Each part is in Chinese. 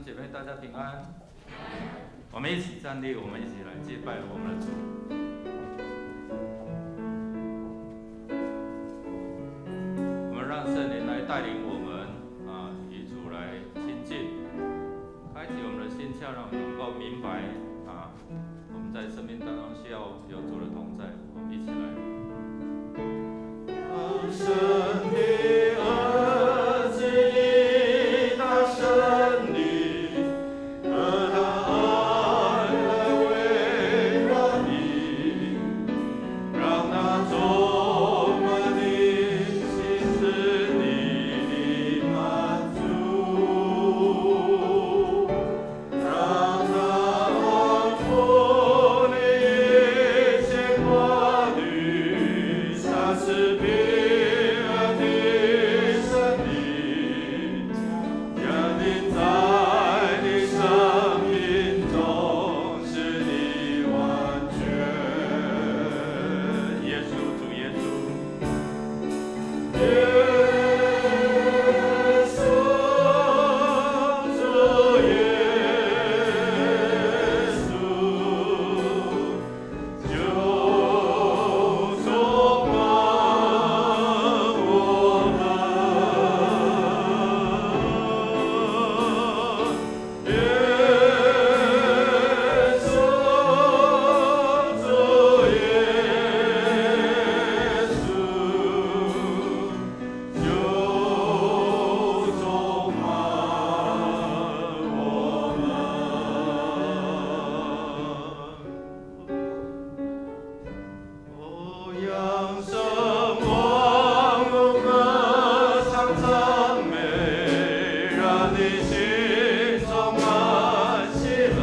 姐妹，大家平安。我们一起站立，我们一起来敬拜我们的主。我们让圣灵来带领我们与主来亲近，开启我们的心窍，让我们能够明白我们在生命当中需要有主的同在。我们一起来。神的儿子以他生命和他爱来围绕你，让那充满你心是你的满足，让那安抚你一切挂虑，他是平安的神灵，降临在你生命中，使你完全。耶稣，主耶稣，耶稣，主耶稣，就充满我们。耶稣，主耶稣，就充满我们。扬声望我歌唱赞美，让你心充满喜乐，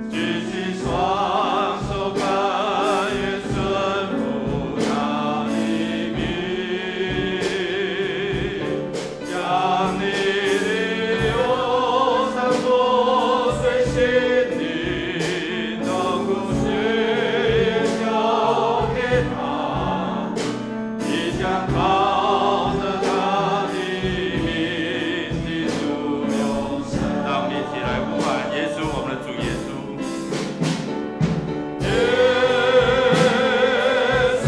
举起双手甘愿顺服他的名，将你的忧伤破碎心灵，痛苦血交给他，你将靠着他的名记住永生。让我们一起来呼喊耶稣，我们的主耶稣。耶稣，主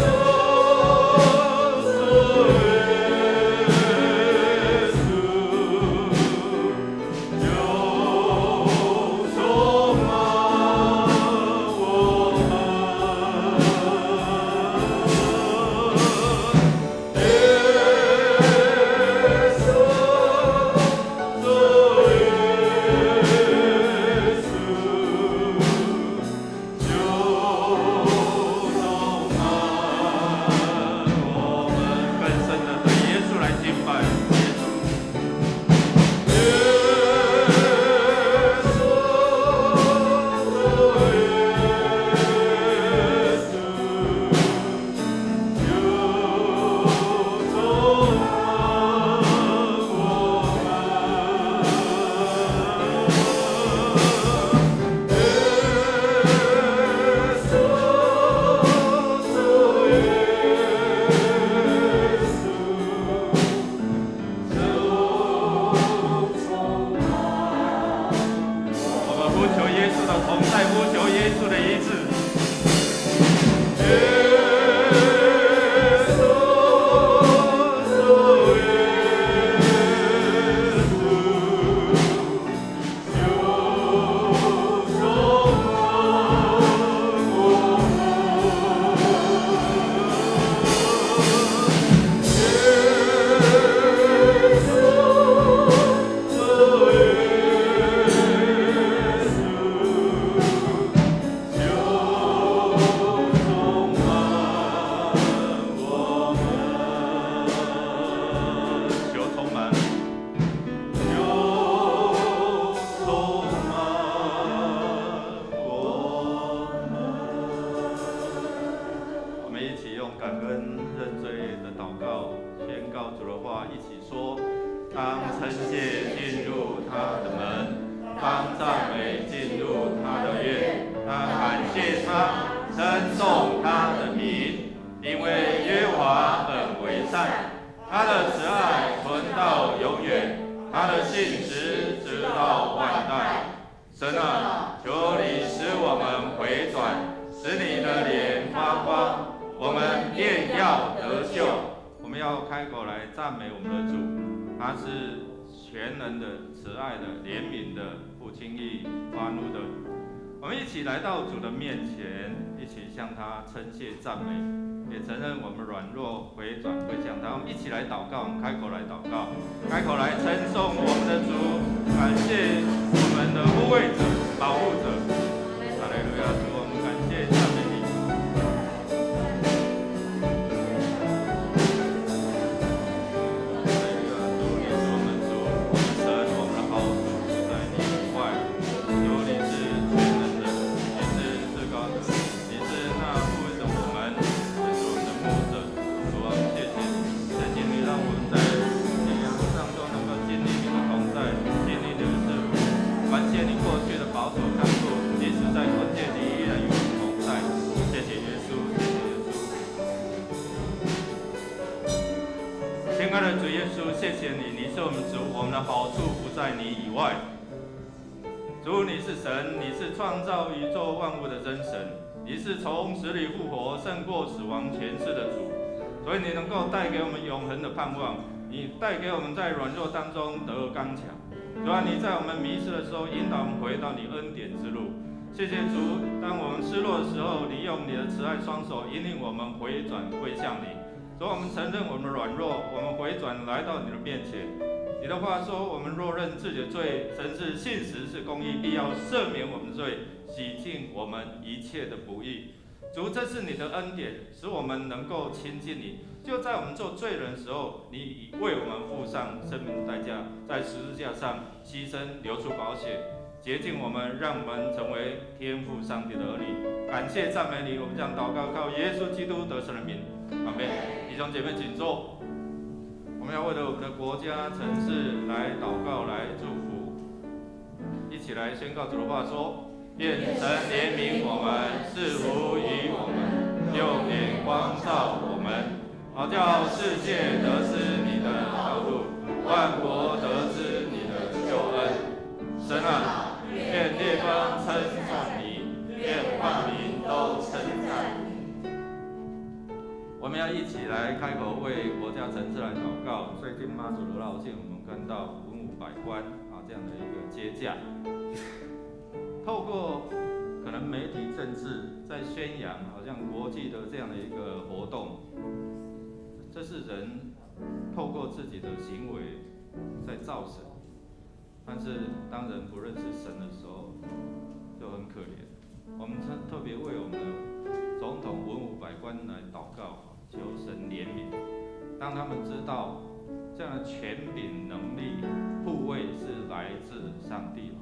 耶稣，就充满我们。耶稣，主耶稣，就充满我们。更深的对耶稣来敬拜，耶稣。耶稣，主耶稣，就充满我们。耶稣，主耶稣，我们呼求耶稣的同在，呼求耶稣的医治。耶稣，主耶稣，就充满我们。耶稣，主耶稣，称颂他的名，因为耶和华本为善，他的慈爱存到永远，他的信实直神啊，求你使我们回转，使你的脸发光，我们便要得救。我们要开口来赞美我们的主，他是全能的、慈爱的、怜悯的、不轻易发怒的。我们一起来到主的面前，一起向他称谢赞美，也承认我们软弱，回转归向他。我们一起来祷告，我们开口来祷告，开口来称颂我们的主，感谢我们的护卫者、保护者。哈利路亚！主，我们感谢赞美你。谢谢你，你是我们主，我们的好处不在你以外。主，你是神，你是创造宇宙万物的真神，你是从死里复活、胜过死亡权势的主，所以你能够带给我们永恒的盼望，你带给我们在软弱当中得刚强。主啊，你在我们迷失的时候引导我们回到你恩典之路。谢谢主，当我们失落的时候，你用你的慈爱双手引领我们回转归向你。所以我们承认我们的软弱，我们回转来到你的面前。你的话说，我们若认自己的罪，神是信实是公义，必要赦免我们的罪，洗净我们一切的不义。主，这是你的恩典，使我们能够亲近你。就在我们做罪人的时候，你已为我们付上生命的代价，在十字架上牺牲，流出宝血，洁净我们，让我们成为天父上帝的儿女。感谢赞美你，我们将祷告靠耶稣基督得胜的名。阿们。弟兄姐妹，请坐。我们要为了我们的国家、城市来祷告，来祝福。一起来宣告主的话说：愿神怜悯我们，赐福于我们，用脸光照我们，好叫世界得知你的道路，万国得知你的救恩。神啊，愿列邦称赞你，愿万民都称赞你。我们要一起来开口为国家城市来祷告。最近妈祖的绕境，我们看到文武百官这样的一个接驾，透过可能媒体政治在宣扬，好像国际的这样的一个活动，这是人透过自己的行为在造神。但是当人不认识神的时候，就很可怜。我们特别为我们的总统、文武百官来祷告，求神怜悯。当他们知道这样的权柄、能力、护卫是来自上帝，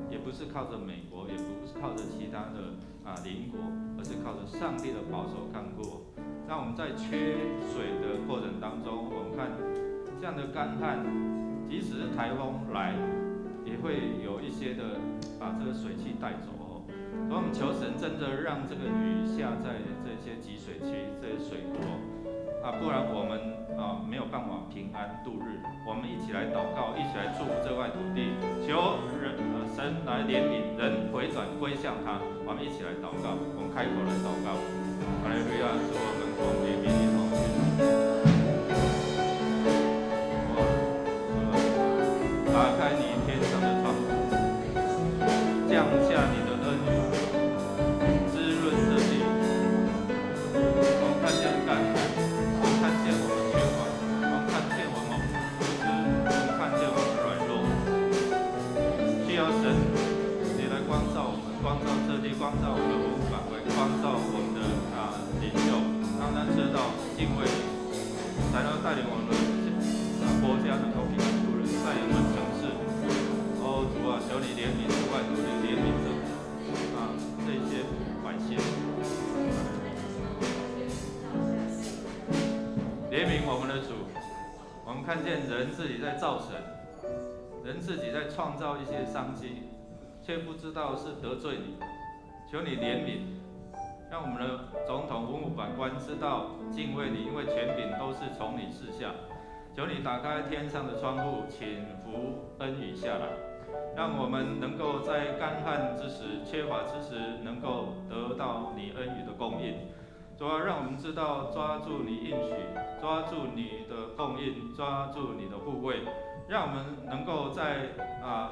也不是靠着美国，也不是靠着其他的邻国，而是靠着上帝的保守看顾。让我们在缺水的过程当中，我们看这样的干旱，即使是台风来，也会有一些的把这个水汽带走。所以我们求神真的让这个雨下在这些集水区、这些水库不然我们没有办法平安度日。我们一起来祷告，一起来祝福这块土地，求神来怜悯，人回转归向他。我们一起来祷告，我们开口来祷告。哈利路亚，主，我们广怜悯你，打开你天上的窗户，降下你的恩雨，滋润这地。我们看见干旱，我们看见我们缺乏，我们看见我们无知，我们看见我们软弱，需要神你来光照我们，光照这地，光照我们的文武百官，光照我们的领袖，让他知道敬畏你，才能带领我们的国家能够平安度日，带领我们城市。主啊，求你怜悯这块土地，怜悯这些百姓，怜悯我们的主。我们看见人自己在造神，人自己在创造一些商机，却不知道是得罪你。求你怜悯，让我们的总统、文武百官知道敬畏你，因为权柄都是从你赐下。求你打开天上的窗户，请福恩雨下来，让我们能够在干旱之时、缺乏之时，能够得到你恩雨的供应。主啊，让我们知道抓住你应许，抓住你的供应，抓住你的护卫，让我们能够在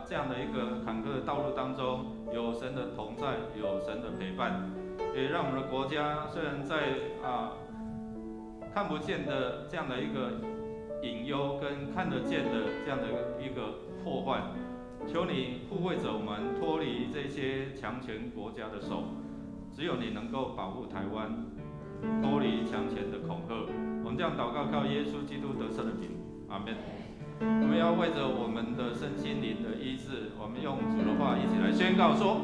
这样的一个坎坷的道路当中，有神的同在，有神的陪伴，也让我们的国家虽然在看不见的这样的一个隐忧，跟看得见的这样的一个破坏，求你护卫着我们脱离这些强权国家的手，只有你能够保护台湾脱离强权的恐吓。我们这样祷告，靠耶稣基督得胜的名，阿们。我们要为着我们的身心灵的医治，我们用主的话一起来宣告说：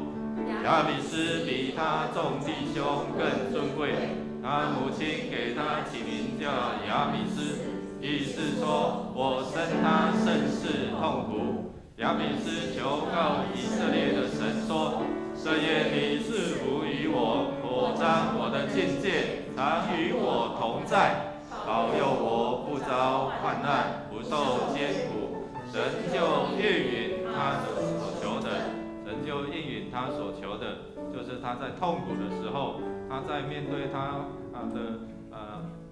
亚比斯比他众弟兄更尊贵，他母亲给他起名叫亚比斯，意思说我生他甚是痛苦。亚比斯求告以色列的神说：这夜你赐福于我，扩张我的境界，常与我同在，保佑我不遭患难，不受艰苦。神就应允他所求的，神就应允他所求的，就是他在痛苦的时候，他在面对他的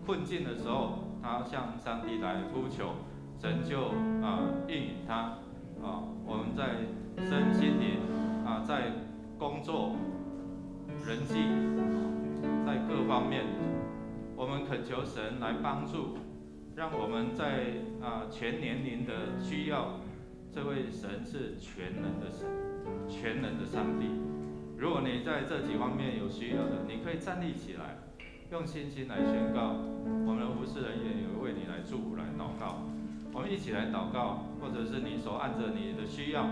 困境的时候，他向上帝来呼求，神就应允他。我们在身心灵在工作、人际，在各方面，我们恳求神来帮助，让我们在全年龄的需要，这位神是全能的神，全能的上帝。如果你在这几方面有需要的，你可以站立起来，用信心来宣告。我们的服侍人员也会为你来祝福、来祷告。我们一起来祷告，或者是你所按着你的需要，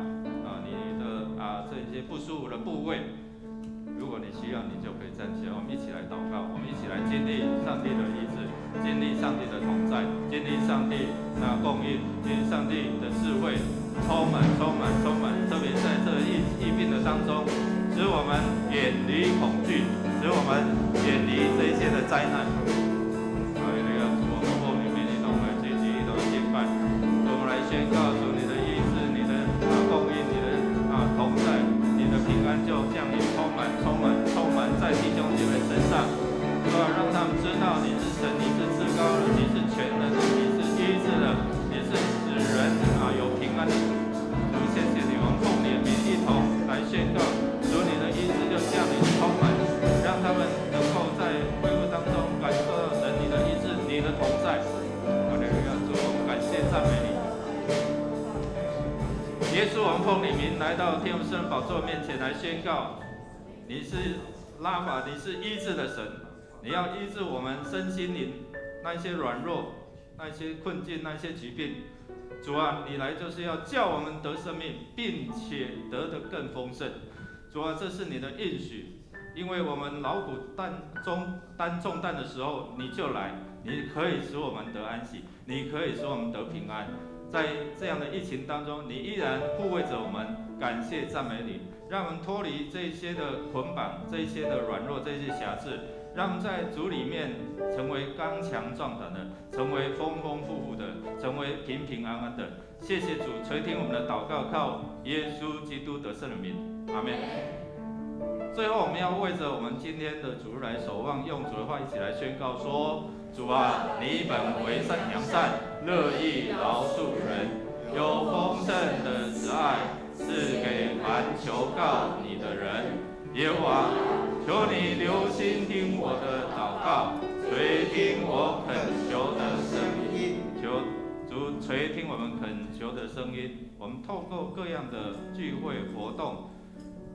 你的这些不舒服的部位，如果你需要，你就可以站起来。我们一起来祷告，我们一起来经历上帝的医治，经历上帝的同在，经历上帝供应，经历上帝的智慧，充满，特别在这疫病的当中，使我们远离恐惧，使我们远离这些的灾难。宣告出你的医治，你的供应，你的同在，你的平安就降临，充满在弟兄姐妹身上，让他们知道你是神，你是至高的，你是全能的，你是医治的，你是使人有平安的主。主，谢谢你，我们奉你的名一同来宣告，主你的医治就降临，充满，让他们能够在恢复当中感受到神你的医治，你的同在。哈利路亚，主，我们感谢赞美你。耶稣，我们奉你名来到天父圣宝座面前来宣告，你是拉法，你是医治的神，你要医治我们身心灵那一些软弱，那一些困境，那一些疾病。主啊，你来就是要叫我们得生命，并且得得更丰盛。主啊，这是你的应许，因为我们劳苦担重担的时候，你就来，你可以使我们得安息，你可以使我们得平安。在这样的疫情当中，你依然护卫着我们，感谢赞美你，让我们脱离这些的捆绑，这些的软弱，这些瑕疵，让我们在主里面成为刚强壮胆的，成为丰丰富富的，成为平平安安的。谢谢主垂听我们的祷告，靠耶稣基督得胜的名，阿们。最后，我们要为着我们今天的主日来守望，用主的话一起来宣告说：主啊，你本为良善，乐意饶恕人，有丰盛的慈爱，赐给凡求告你的人。耶和华，求你留心听我的祷告，垂听我恳求的声音。求主垂听我们恳求的声音。我们透过各样的聚会活动，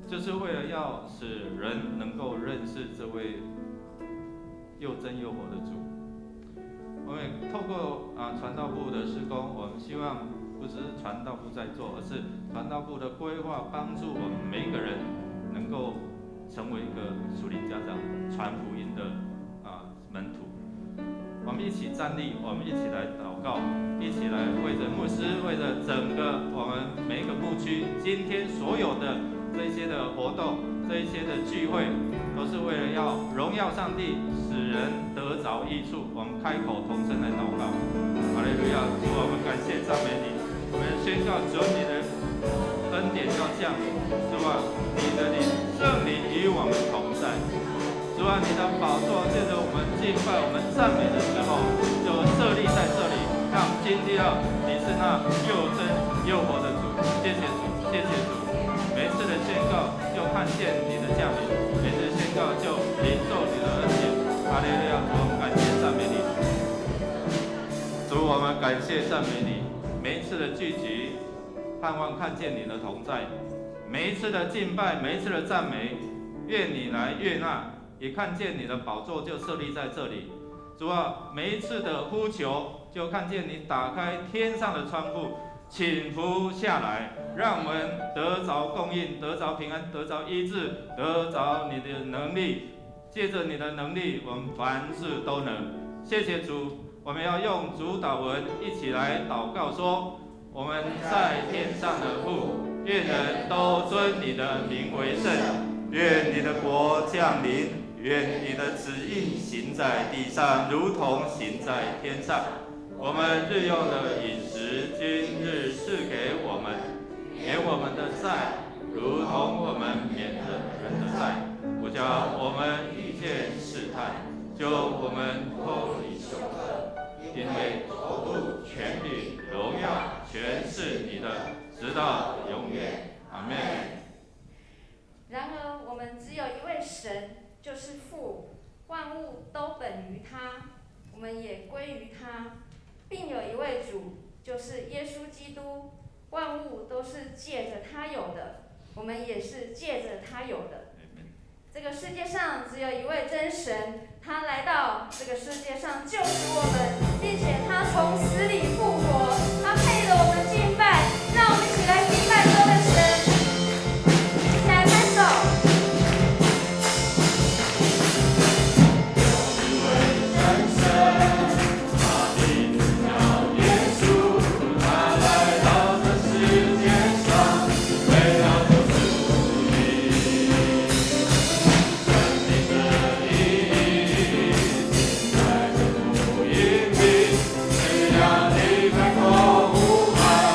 就是为了要使人能够认识这位又真又活的主。我们也透过传道部的施工，我们希望不只是传道部在做，而是传道部的规划，帮助我们每一个人能够成为一个属灵家长，传福音的门徒。我们一起站立，我们一起来祷告，一起来为着牧师，为着整个我们每一个牧区，今天所有的这些的活动，这一些的聚会，都是为了要荣耀上帝，使人得着益处。我们开口同声来祷告。哈利路亚！主，我们感谢赞美你，我们宣告主你的恩恩典要降临。主啊，你的灵、圣灵与我们同在。主啊，你的宝座借着我们敬拜、我们赞美的时候，就设立在这里，让今天你是那又真又活的主。谢谢主，谢谢主。每一次的宣告，就看见你的降临；每次宣告，就领受你的恩典。哈利路亚！主，我们感谢赞美你。主，我们感谢赞美你。每一次的聚集，盼望看见你的同在；每一次的敬拜，每一次的赞美，愿你来悦纳。也看见你的宝座就设立在这里，主啊，每一次的呼求，就看见你打开天上的窗户，倾福下来，让我们得着供应，得着平安，得着医治，得着你的能力。借着你的能力，我们凡事都能。谢谢主，我们要用主祷文一起来祷告说：我们在天上的父，愿人都尊你的名为圣，愿你的国降临。愿你的旨意行在地上，如同行在天上。我们日用的饮食，今日赐给我们，免我们的债，如同我们免了人的债，不叫我们遇见试探，救我们脱离凶恶。因为国度、权柄、荣耀，全是你的，直到永远。阿们。然而，我们只有一位神。就是父，万物都本于他，我们也归于他，并有一位主，就是耶稣基督，万物都是借着他有的，我们也是借着他有的。这个世界上只有一位真神，他来到这个世界上救赎我们，并且他从死里复活，他配得我们敬拜，让我们一起来敬拜这位神，一起来拍手。一份风无爱。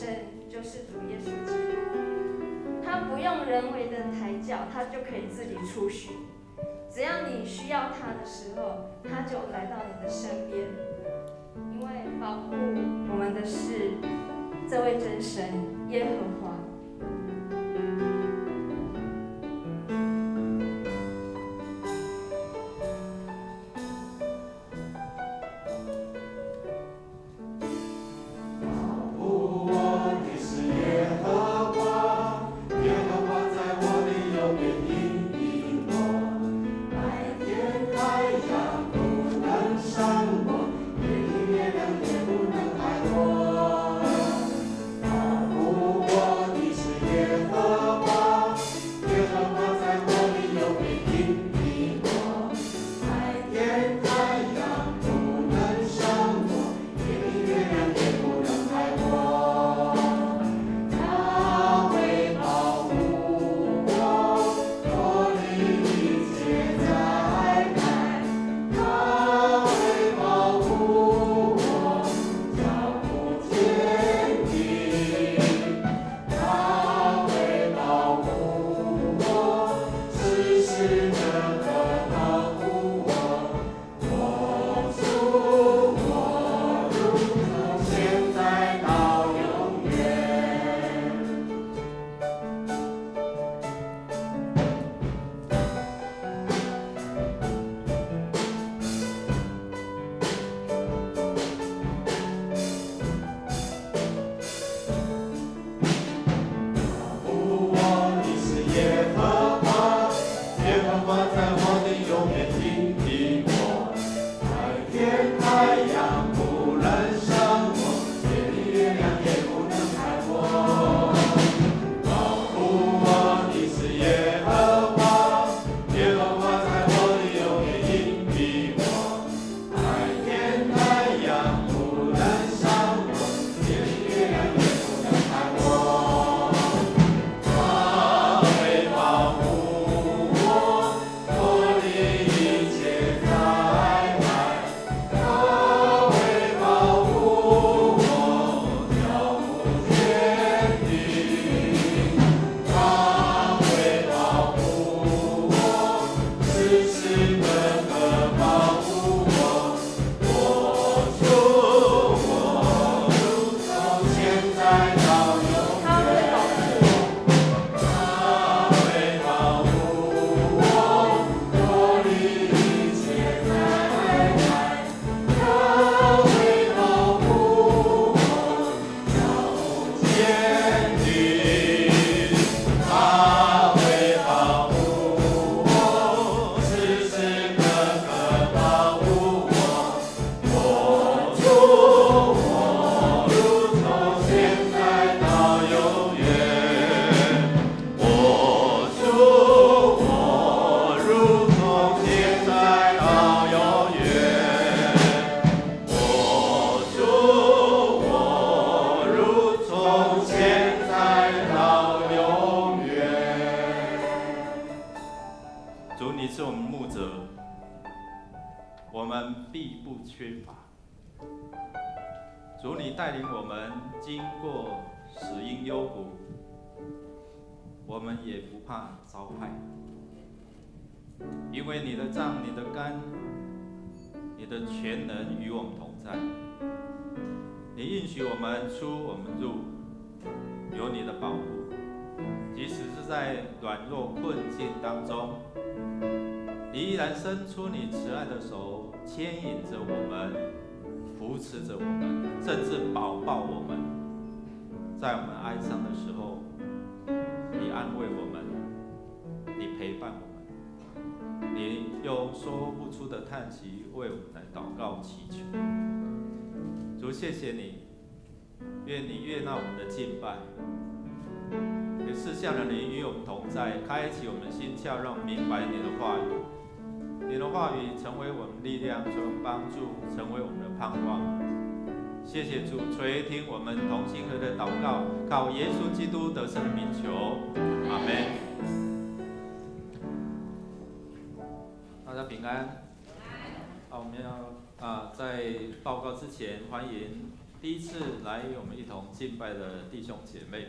神就是主耶稣基督，他不用人为的抬轿，他就可以自己出巡。只要你需要他的时候，他就来到你的身边。因为保护我们的是这位真神耶和华。主，你带领我们经过死荫幽谷，我们也不怕遭害，因为你的杖、你的竿、你的全能与我们同在。你应许我们出，我们入，有你的保护。即使是在软弱困境当中，你依然伸出你慈爱的手，牵引着我们，扶持着我们，甚至保抱我们。在我们哀伤的时候，你安慰我们，你陪伴我们，你用说不出的叹息为我们来祷告祈求。主，谢谢你，愿你悦纳我们的敬拜，也赐下了你与我们同在，开启我们心窍，让我们明白你的话语。你的话语成为我们力量，成为帮助，成为我们的盼望。谢谢主垂听我们同心合的祷告，靠耶稣基督得胜的名求，阿们。大家平安。我们要在报告之前，欢迎第一次来我们一同敬拜的弟兄姐妹，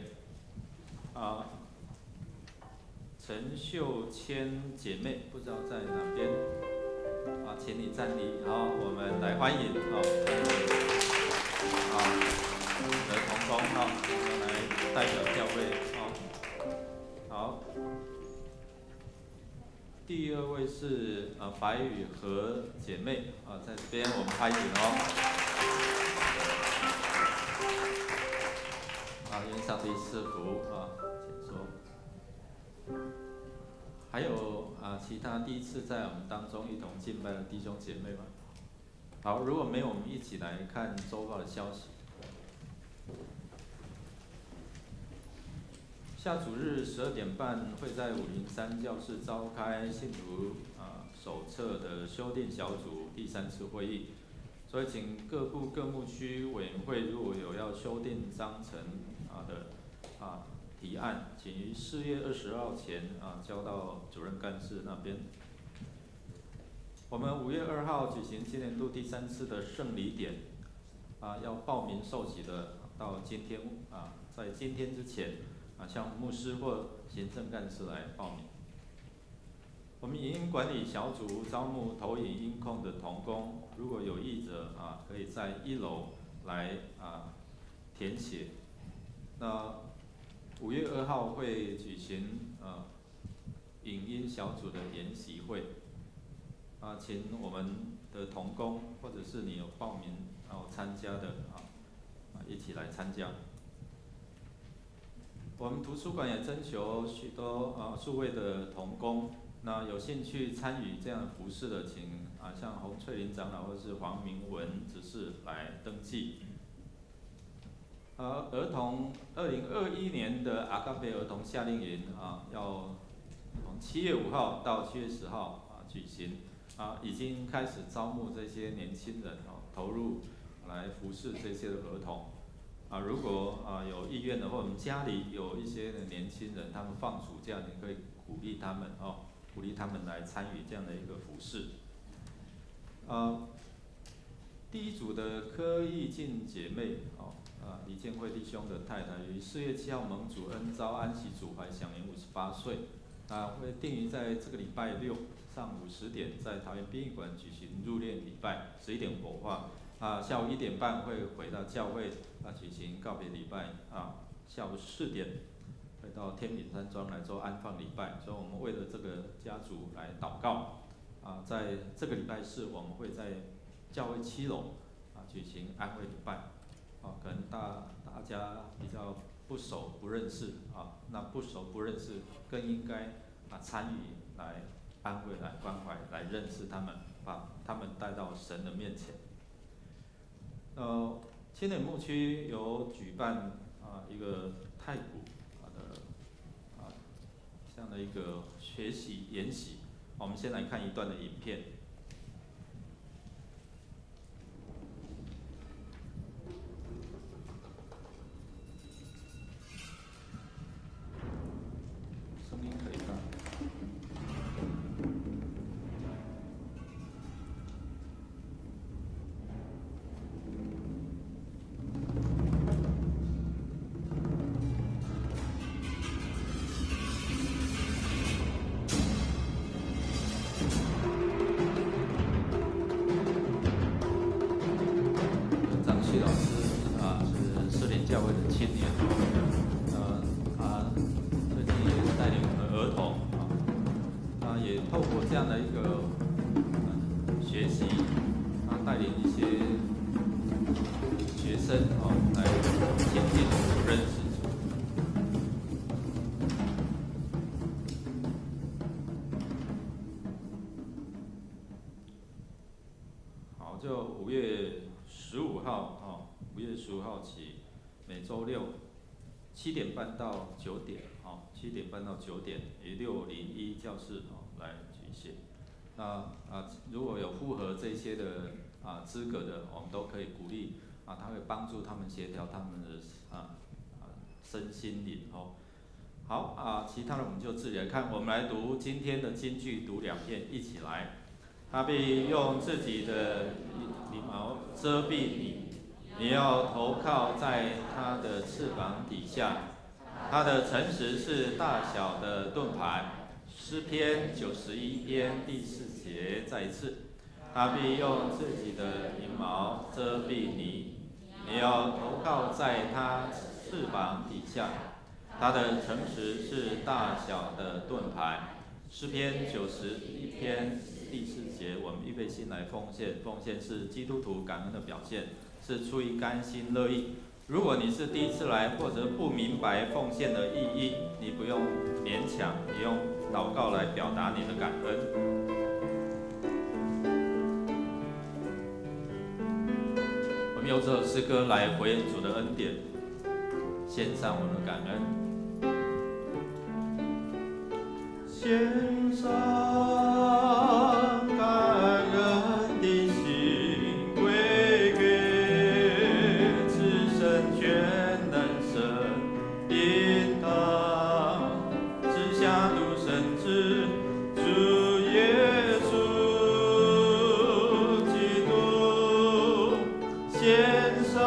陈秀谦姐妹不知道在哪边，请你站立，好，我们来欢迎，我们的同工，我们来代表教会，好。第二位是白雨和姐妹在这边我们欢迎愿上帝赐福请说。还有其他第一次在我们当中一同敬拜的弟兄姐妹吗？好，如果没有，我们一起来看周报的消息。下主日12点半会在503教室召开信徒手册的修订小组第3次会议，所以请各部各牧区委员会如果有要修订章程的提案，请于4月22号前交到主任干事那边。我们5月2号举行今年度第3次的圣礼典，要报名受洗的到今天在今天之前向牧师或行政干事来报名。我们影音管理小组招募投影音控的同工，如果有意者可以在1楼来填写。那5月2号会举行影音小组的研习会，请我们的同工或者是你有报名然后参加的一起来参加。我们图书馆也征求许多数位的同工，那有兴趣参与这样的服事的，请像洪翠玲长老或是黄明文执事来登记。儿童2021年的阿嘎贝儿童夏令营要从7月5号到7月10号举行，已经开始招募这些年轻人投入来服事这些的儿童。如果有意愿的话，我们家里有一些的年轻人，他们放暑假，你可以鼓励他们来参与这样的一个服事。第一组的柯义静姐妹李建慧弟兄的太太，于4月7号蒙主恩召安息主怀，享年58岁。会定于在这个礼拜6上午10点，在桃园殡仪馆举行入殓礼拜，11点火化。下午1点半会回到教会举行告别礼拜，下午4点会到天平山庄来做安放礼拜。所以我们为了这个家族来祷告。在这个礼拜4，我们会在教会7楼举行安慰礼拜。可能大家比较不熟不认识那不熟不认识更应该参与来安慰、来关怀、来认识他们，把他们带到神的面前。青年牧区有举办一个太鼓的这样的一个学习研习，我们先来看一段的影片。声音可以吗？张旭老师是士林教会的青年，他最近也带领我们的儿童也透过这样的一个学习，带领一些学生来亲近认识主。好，就5月15号起，每周6 7点半到9点，7点半到9点，以601教室来举行。那如果有符合这些的资格的，我们都可以鼓励他会帮助他们协调他们的身心灵好其他的我们就自己来看。我们来读今天的金句，读2遍，一起来。他必用自己的翎毛遮蔽你，你要投靠在他的翅膀底下。他的诚实是大小的盾牌。诗篇91篇第4节再一次，他必用自己的翎毛遮蔽你，你要投靠在他翅膀底下。他的诚实是大小的盾牌。诗篇91篇第4节，我们预备心来奉献。奉献是基督徒感恩的表现，是出于甘心乐意。如果你是第一次来，或者不明白奉献的意义，你不用勉强，你用祷告来表达你的感恩。我们用这首诗歌来回应主的恩典，献上我们的感恩。献上感恩的心归给至神全能神引导，直下独生子主耶稣基督，献上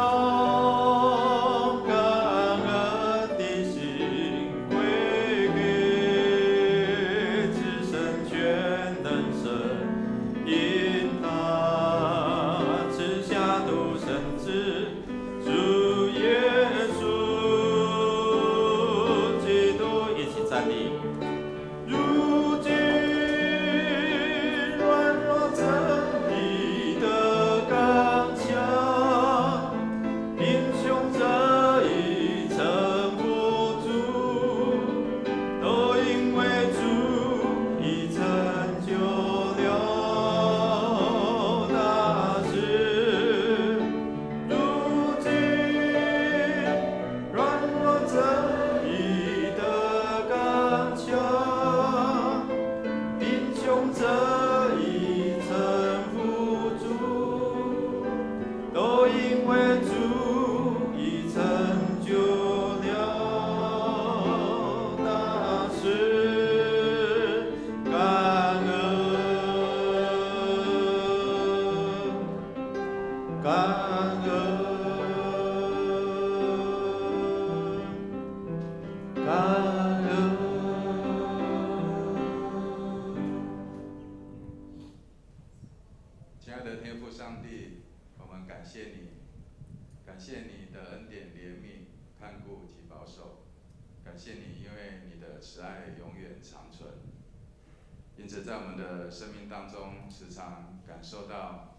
在我们的生命当中，时常感受到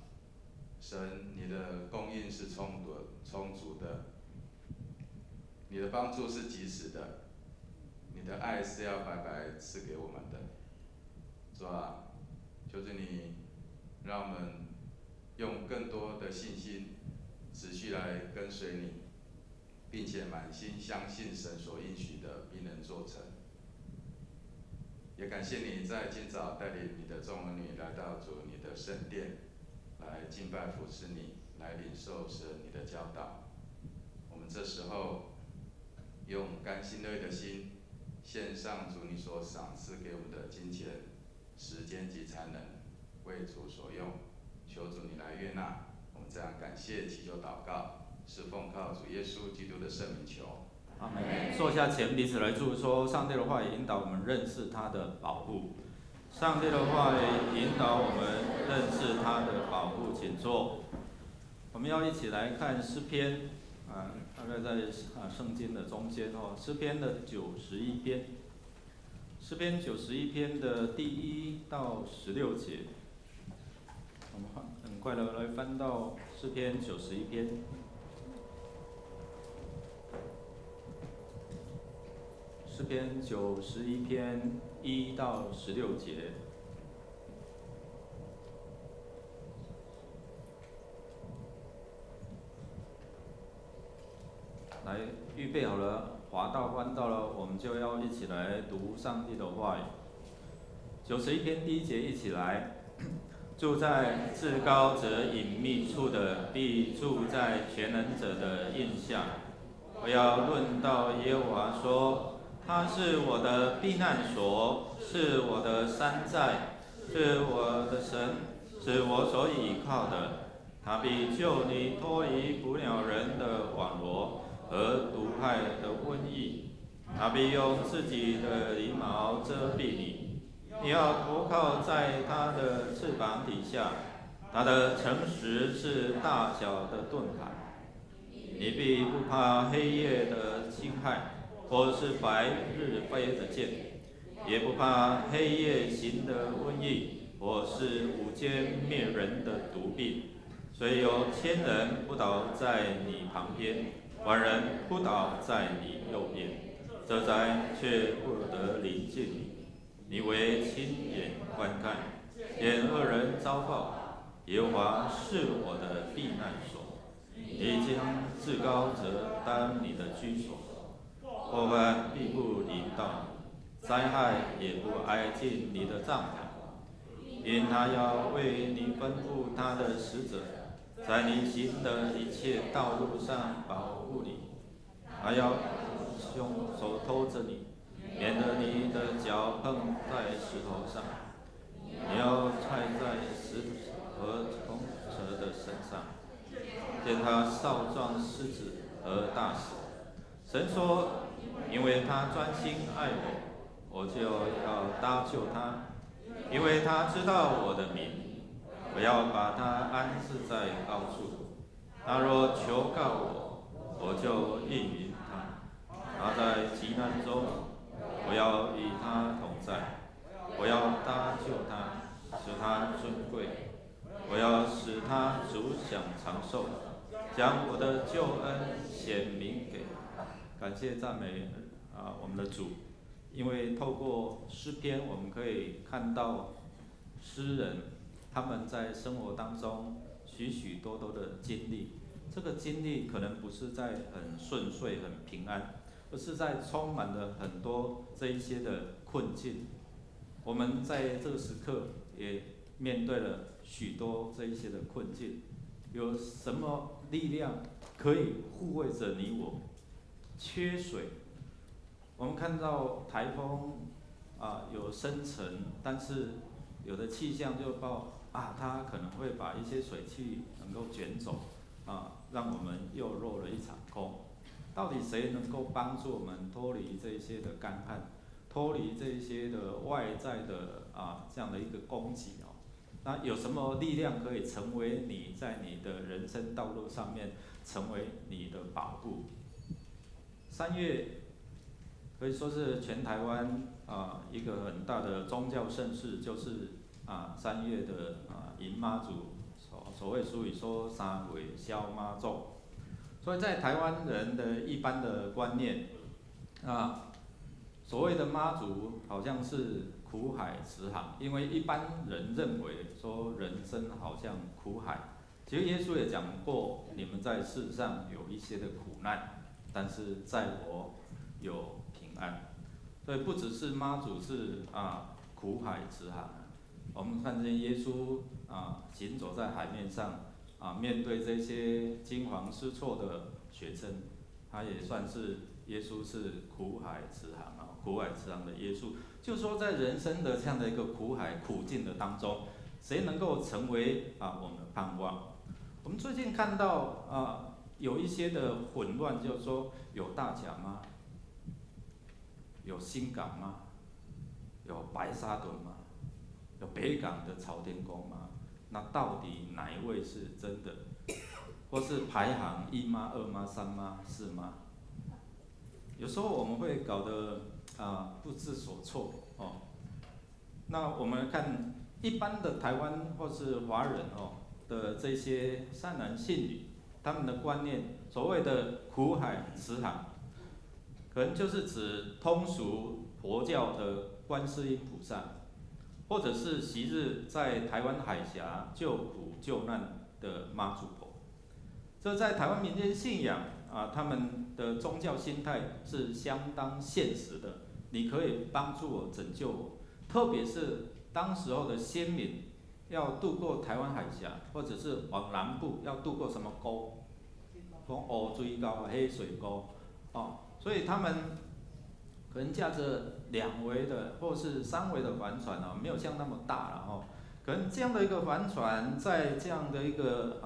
神你的供应是充足的，你的帮助是及时的，你的爱是要白白赐给我们的。主啊，求主你让我们用更多的信心持续来跟随你，并且满心相信神所应许的必能做成。也感谢你在今早带领你的众儿女来到主你的圣殿，来敬拜服侍你，来领受神你的教导。我们这时候用甘心乐意的心，献上主你所赏赐给我们的金钱、时间及才能，为主所用。求主你来悦纳。我们这样感谢、祈求、祷告，是奉靠主耶稣基督的圣名求。阿们。坐下前，彼此来祝说，上帝的话语引导我们认识他的保护。上帝的话语引导我们认识他的保护，请坐。我们要一起来看诗篇，大概在圣经的中间哦，诗篇的91篇，诗篇91篇的第1到16节。我们很快的来翻到诗篇91篇。诗篇91篇1到16节。来，预备好了，翻到了，我们就要一起来读上帝的话语。91篇第1节，一起来。住在至高者隐秘处的，必住在全能者的荫下。我要论到耶和华说，他是我的避难所，是我的山寨，是我的神，是我所倚靠的。他必救你脱离捕鸟人的网罗和毒害的瘟疫。他必用自己的翎毛遮蔽你，你要投靠在他的翅膀底下。他的诚实是大小的盾牌，你必不怕黑夜的侵害，或是白日飞的箭，也不怕黑夜行的瘟疫，或是午间灭人的毒病。虽有1000人扑倒在你旁边，10000人扑倒在你右边，这灾却不得临近你。你为亲眼观看，见恶人遭报。耶和华是我的避难所，你将至高者当你的居所。祸患必不临到你，灾害也不挨近你的帐篷，因他要为你吩咐他的使者，在你行的一切道路上保护你。他要用手托着你，免得你的脚碰在石头上。你要踩在石头和虫蛇的身上，见他少壮狮子和大蛇。神说：因为他专心爱我，我就要搭救他，因为他知道我的名，我要把他安置在高处。他若求告我，我就应允他。他在急难中，我要与他同在，我要搭救他，使他尊贵。我要使他主享长寿，将我的救恩显明给他。感谢赞美我们的主，因为透过诗篇，我们可以看到诗人他们在生活当中许许多多的经历。这个经历可能不是在很顺遂、很平安，而是在充满了很多这一些的困境。我们在这个时刻也面对了许多这一些的困境，有什么力量可以护卫着你我？缺水，我们看到台风有生成，但是有的气象就报它可能会把一些水汽能够卷走让我们又落了一场空。到底谁能够帮助我们脱离这些的干旱，脱离这些的外在的这样的一个攻击那有什么力量可以成为你在你的人生道路上面成为你的保护？3月可以说是全台湾一个很大的宗教盛事，就是3月的迎妈祖，所谓俗语说3月消妈祖。所以在台湾人的一般的观念所谓的妈祖好像是苦海慈航，因为一般人认为说人生好像苦海。其实耶稣也讲过，你们在世上有一些的苦难，但是在我有平安。所以不只是妈祖是苦海慈航，我们看见耶稣行走在海面上面对这些惊惶失措的学生，他也算是耶稣是苦海慈航苦海慈航的耶稣。就是说在人生的这样的一个苦海苦境的当中，谁能够成为我们的盼望？我们最近看到有一些的混乱，就是说有大甲吗？有新港吗？有白沙屯吗？有北港的朝天宫吗？那到底哪一位是真的？或是排行1吗、2吗、3吗、4吗？有时候我们会搞得不知所措那我们看一般的台湾或是华人的这些善男信女，他们的观念，所谓的苦海慈航，可能就是指通俗佛教的观世音菩萨，或者是昔日在台湾海峡救苦救难的妈祖婆。这在台湾民间信仰他们的宗教心态是相当现实的，你可以帮助我、拯救我。特别是当时候的先民要渡过台湾海峡，或者是往南部要渡过什么沟，从乌水沟、黑水沟所以他们可能驾着2桅的或是3桅的帆船没有像那么大了可能这样的一个帆船在这样的一个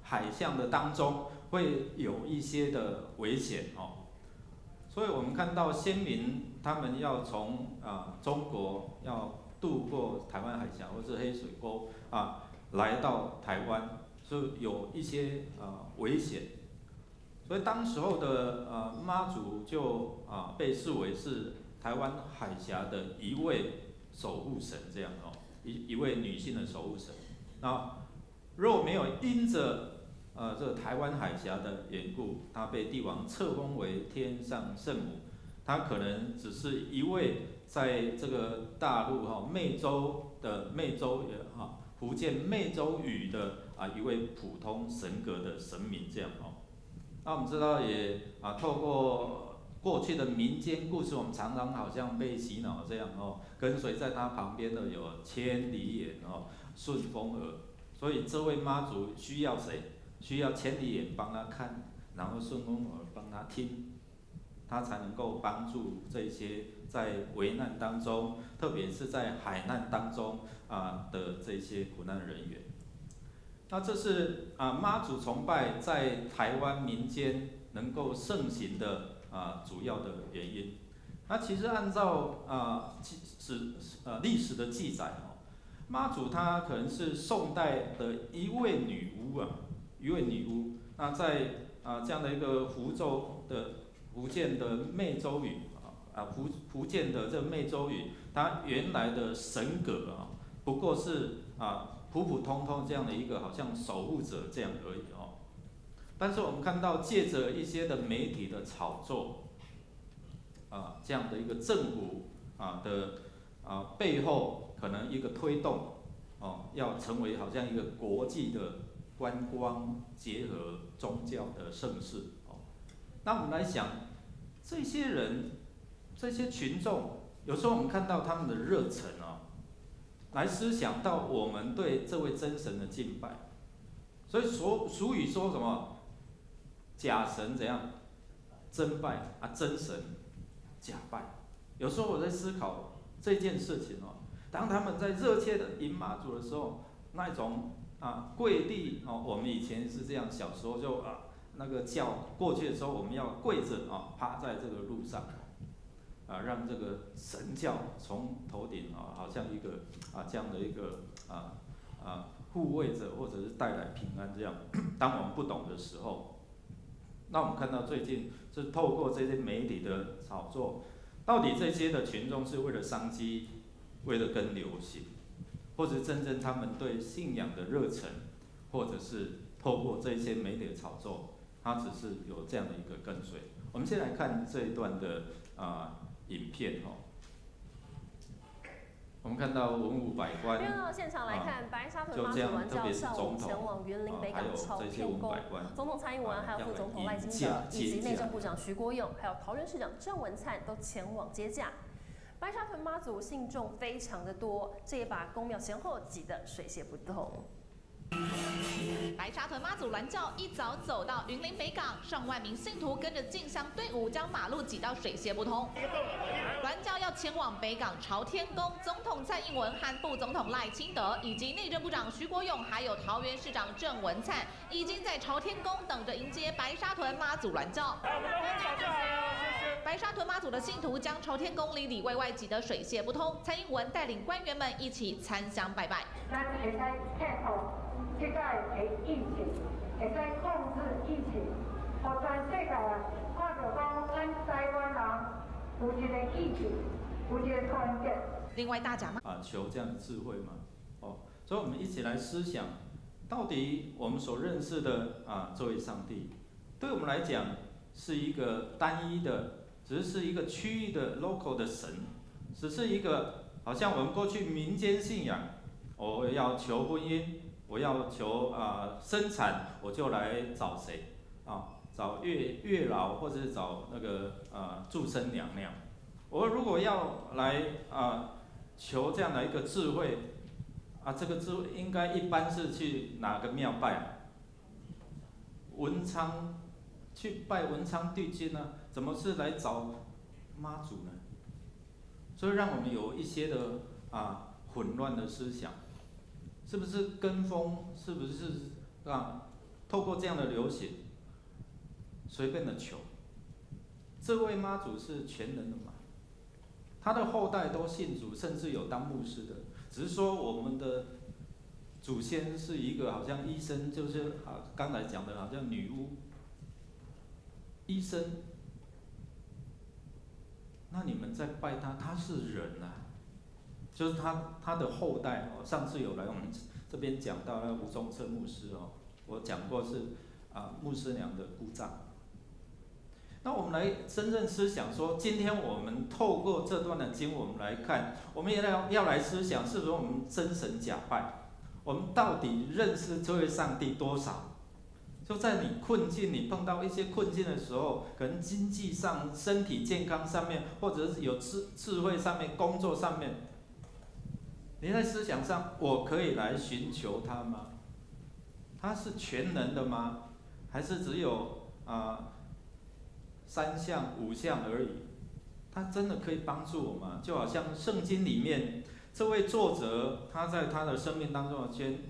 海象的当中，会有一些的危险哦。所以我们看到先民他们要从中国要渡过台湾海峡或是黑水沟来到台湾，是有一些危险。所以当时候的妈祖就被视为是台湾海峡的一位守护神这样哦，一位女性的守护神。那若没有因着这个台湾海峡的缘故，她被帝王册封为天上圣母，她可能只是一位在这个大陆湄洲的福建湄洲屿的一位普通神格的神明这样哦。那我们知道也透过过去的民间故事，我们常常好像被洗脑这样哦，跟随在他旁边的有千里眼顺风耳，所以这位妈祖需要谁？需要千里眼帮他看，然后顺风耳帮他听，他才能够帮助这些在危难当中，特别是在海难当中的这些苦难人员。那这是妈祖崇拜在台湾民间能够盛行的主要的原因。那其实按照历史的记载妈祖她可能是宋代的一位女巫那在这样的一个福建的湄洲屿福建的这个湄洲屿，它原来的神格不过是普普通通这样的一个好像守护者这样而已哦。但是我们看到借着一些的媒体的炒作，这样的一个政府的背后可能一个推动要成为好像一个国际的观光结合宗教的盛事哦。那我们来想，这些人、这些群众，有时候我们看到他们的热忱来思想到我们对这位真神的敬拜，所以俗语说什么？假神怎样？真拜真神假拜。有时候我在思考这件事情当他们在热切的迎妈祖的时候，那一种跪地我们以前是这样，小时候就那个叫过去的时候，我们要跪着趴在这个路上。让这个神教从头顶好像一个这样的一个护卫者，或者是带来平安这样。当我们不懂的时候，那我们看到最近是透过这些媒体的炒作，到底这些的群众是为了商机，为了跟流行，或者真正他们对信仰的热忱，或者是透过这些媒体的炒作，它只是有这样的一个跟随。我们先来看这一段的影片我们看到文武百官，进入到现场来看，白沙屯妈祖銮轿上午前往云林北港朝天宫，总统蔡英文还有副总统赖清德以及内政部长徐国勇，还有桃园市长郑文灿都前往接驾。白沙屯妈祖信众非常的多，这也把宫庙前后挤得水泄不通。白沙屯妈祖銮轿一早走到云林北港，上万名信徒跟着进香队伍将马路挤到水泄不通。銮轿要前往北港朝天宫，总统蔡英文和副总统赖清德以及内政部长徐国勇，还有桃园市长郑文灿，已经在朝天宫等着迎接白沙屯妈祖銮轿。白沙屯妈祖的信徒将朝天宫里里外外挤得水泄不通，蔡英文带领官员们一起参香拜拜。即个会疫情，会使控制疫情，互全世界看到讲咱台湾人有一个意志，有一个团结。另外，大甲妈求这样的智慧嘛，所以我们一起来思想，到底我们所认识的这位上帝，对我们来讲是一个单一的，只是一个区域的 local 的神，只是一个好像我们过去民间信仰，我要求婚姻。我要求生产，我就来找谁找月老，或者是找那个祝生娘娘。我如果要来求这样的一个智慧这个智慧应该一般是去哪个庙拜文昌，去拜文昌帝君呢？怎么是来找妈祖呢？所以让我们有一些的混乱的思想。是不是跟风？是不是透过这样的流行，随便的求？这位妈祖是全能的嘛？他的后代都信主，甚至有当牧师的。只是说我们的祖先是一个好像医生，就是刚才讲的好像女巫、医生。那你们在拜他，他是人啊，就是他的后代哦。上次有来我们这边讲到那吴宗策牧师哦，我讲过是牧师娘的姑丈。那我们来真正思想说，今天我们透过这段的经，我们来看，我们也要来思想，是不是我们真神假拜？我们到底认识这位上帝多少？就在你困境，你碰到一些困境的时候，可能经济上、身体健康上面，或者是有智慧上面、工作上面，你在思想上，我可以来寻求他吗？他是全能的吗？还是只有3项5项而已？他真的可以帮助我吗？就好像圣经里面这位作者，他在他的生命当中的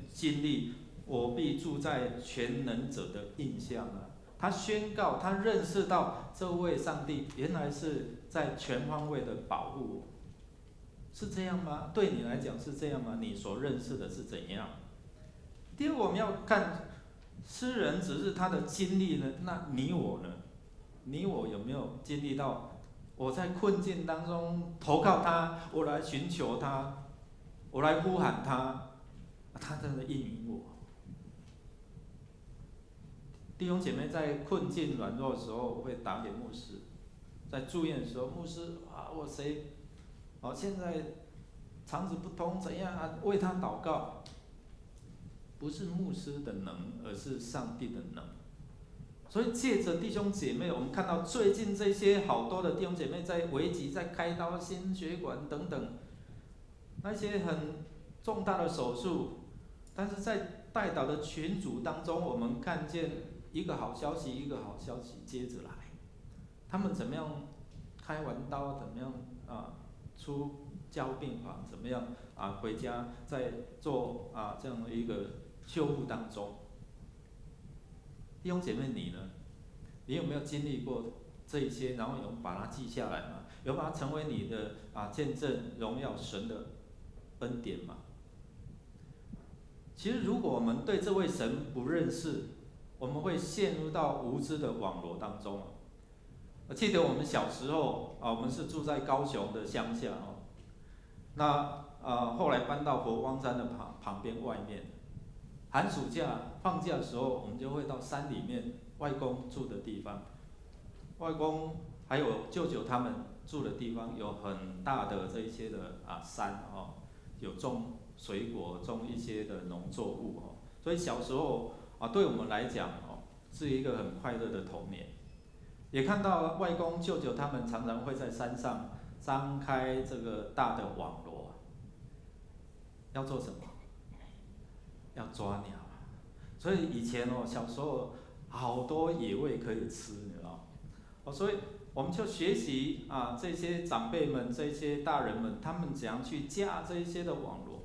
经历，我必住在全能者的印象啊。他宣告，他认识到这位上帝原来是在全方位的保护我，是这样吗？对你来讲是这样吗？你所认识的是怎样？第二，我们要看诗人只是他的经历呢，那你我呢？你我有没有经历到我在困境当中投靠他，我来寻求他，我来呼喊他，他真的应允我。弟兄姐妹在困境软弱的时候会打给牧师，在住院的时候，牧师我现在肠子不通怎样为他祷告，不是牧师的能，而是上帝的能。所以借着弟兄姐妹，我们看到最近这些好多的弟兄姐妹在危急、在开刀、心血管等等，那些很重大的手术，但是在代祷的群组当中，我们看见一个好消息，一个好消息接着来，他们怎么样开完刀，怎么样出交病房，怎么样回家在做这样的一个修复当中。弟兄姐妹，你呢？你有没有经历过这一些，然后有把它记下来吗？有把它成为你的见证荣耀神的恩典吗？其实，如果我们对这位神不认识，我们会陷入到无知的网罗当中。我记得我们小时候我们是住在高雄的乡下那后来搬到佛光山的旁边外面。寒暑假放假的时候，我们就会到山里面外公住的地方。外公还有舅舅他们住的地方有很大的这一些的山有种水果，种一些的农作物所以小时候对我们来讲是一个很快乐的童年。也看到外公舅舅他们常常会在山上张开这个大的网罗，要做什么？要抓鸟。所以以前小时候好多野味可以吃，你知道所以我们就学习这些长辈们、这些大人们，他们怎样去架这一些的网罗。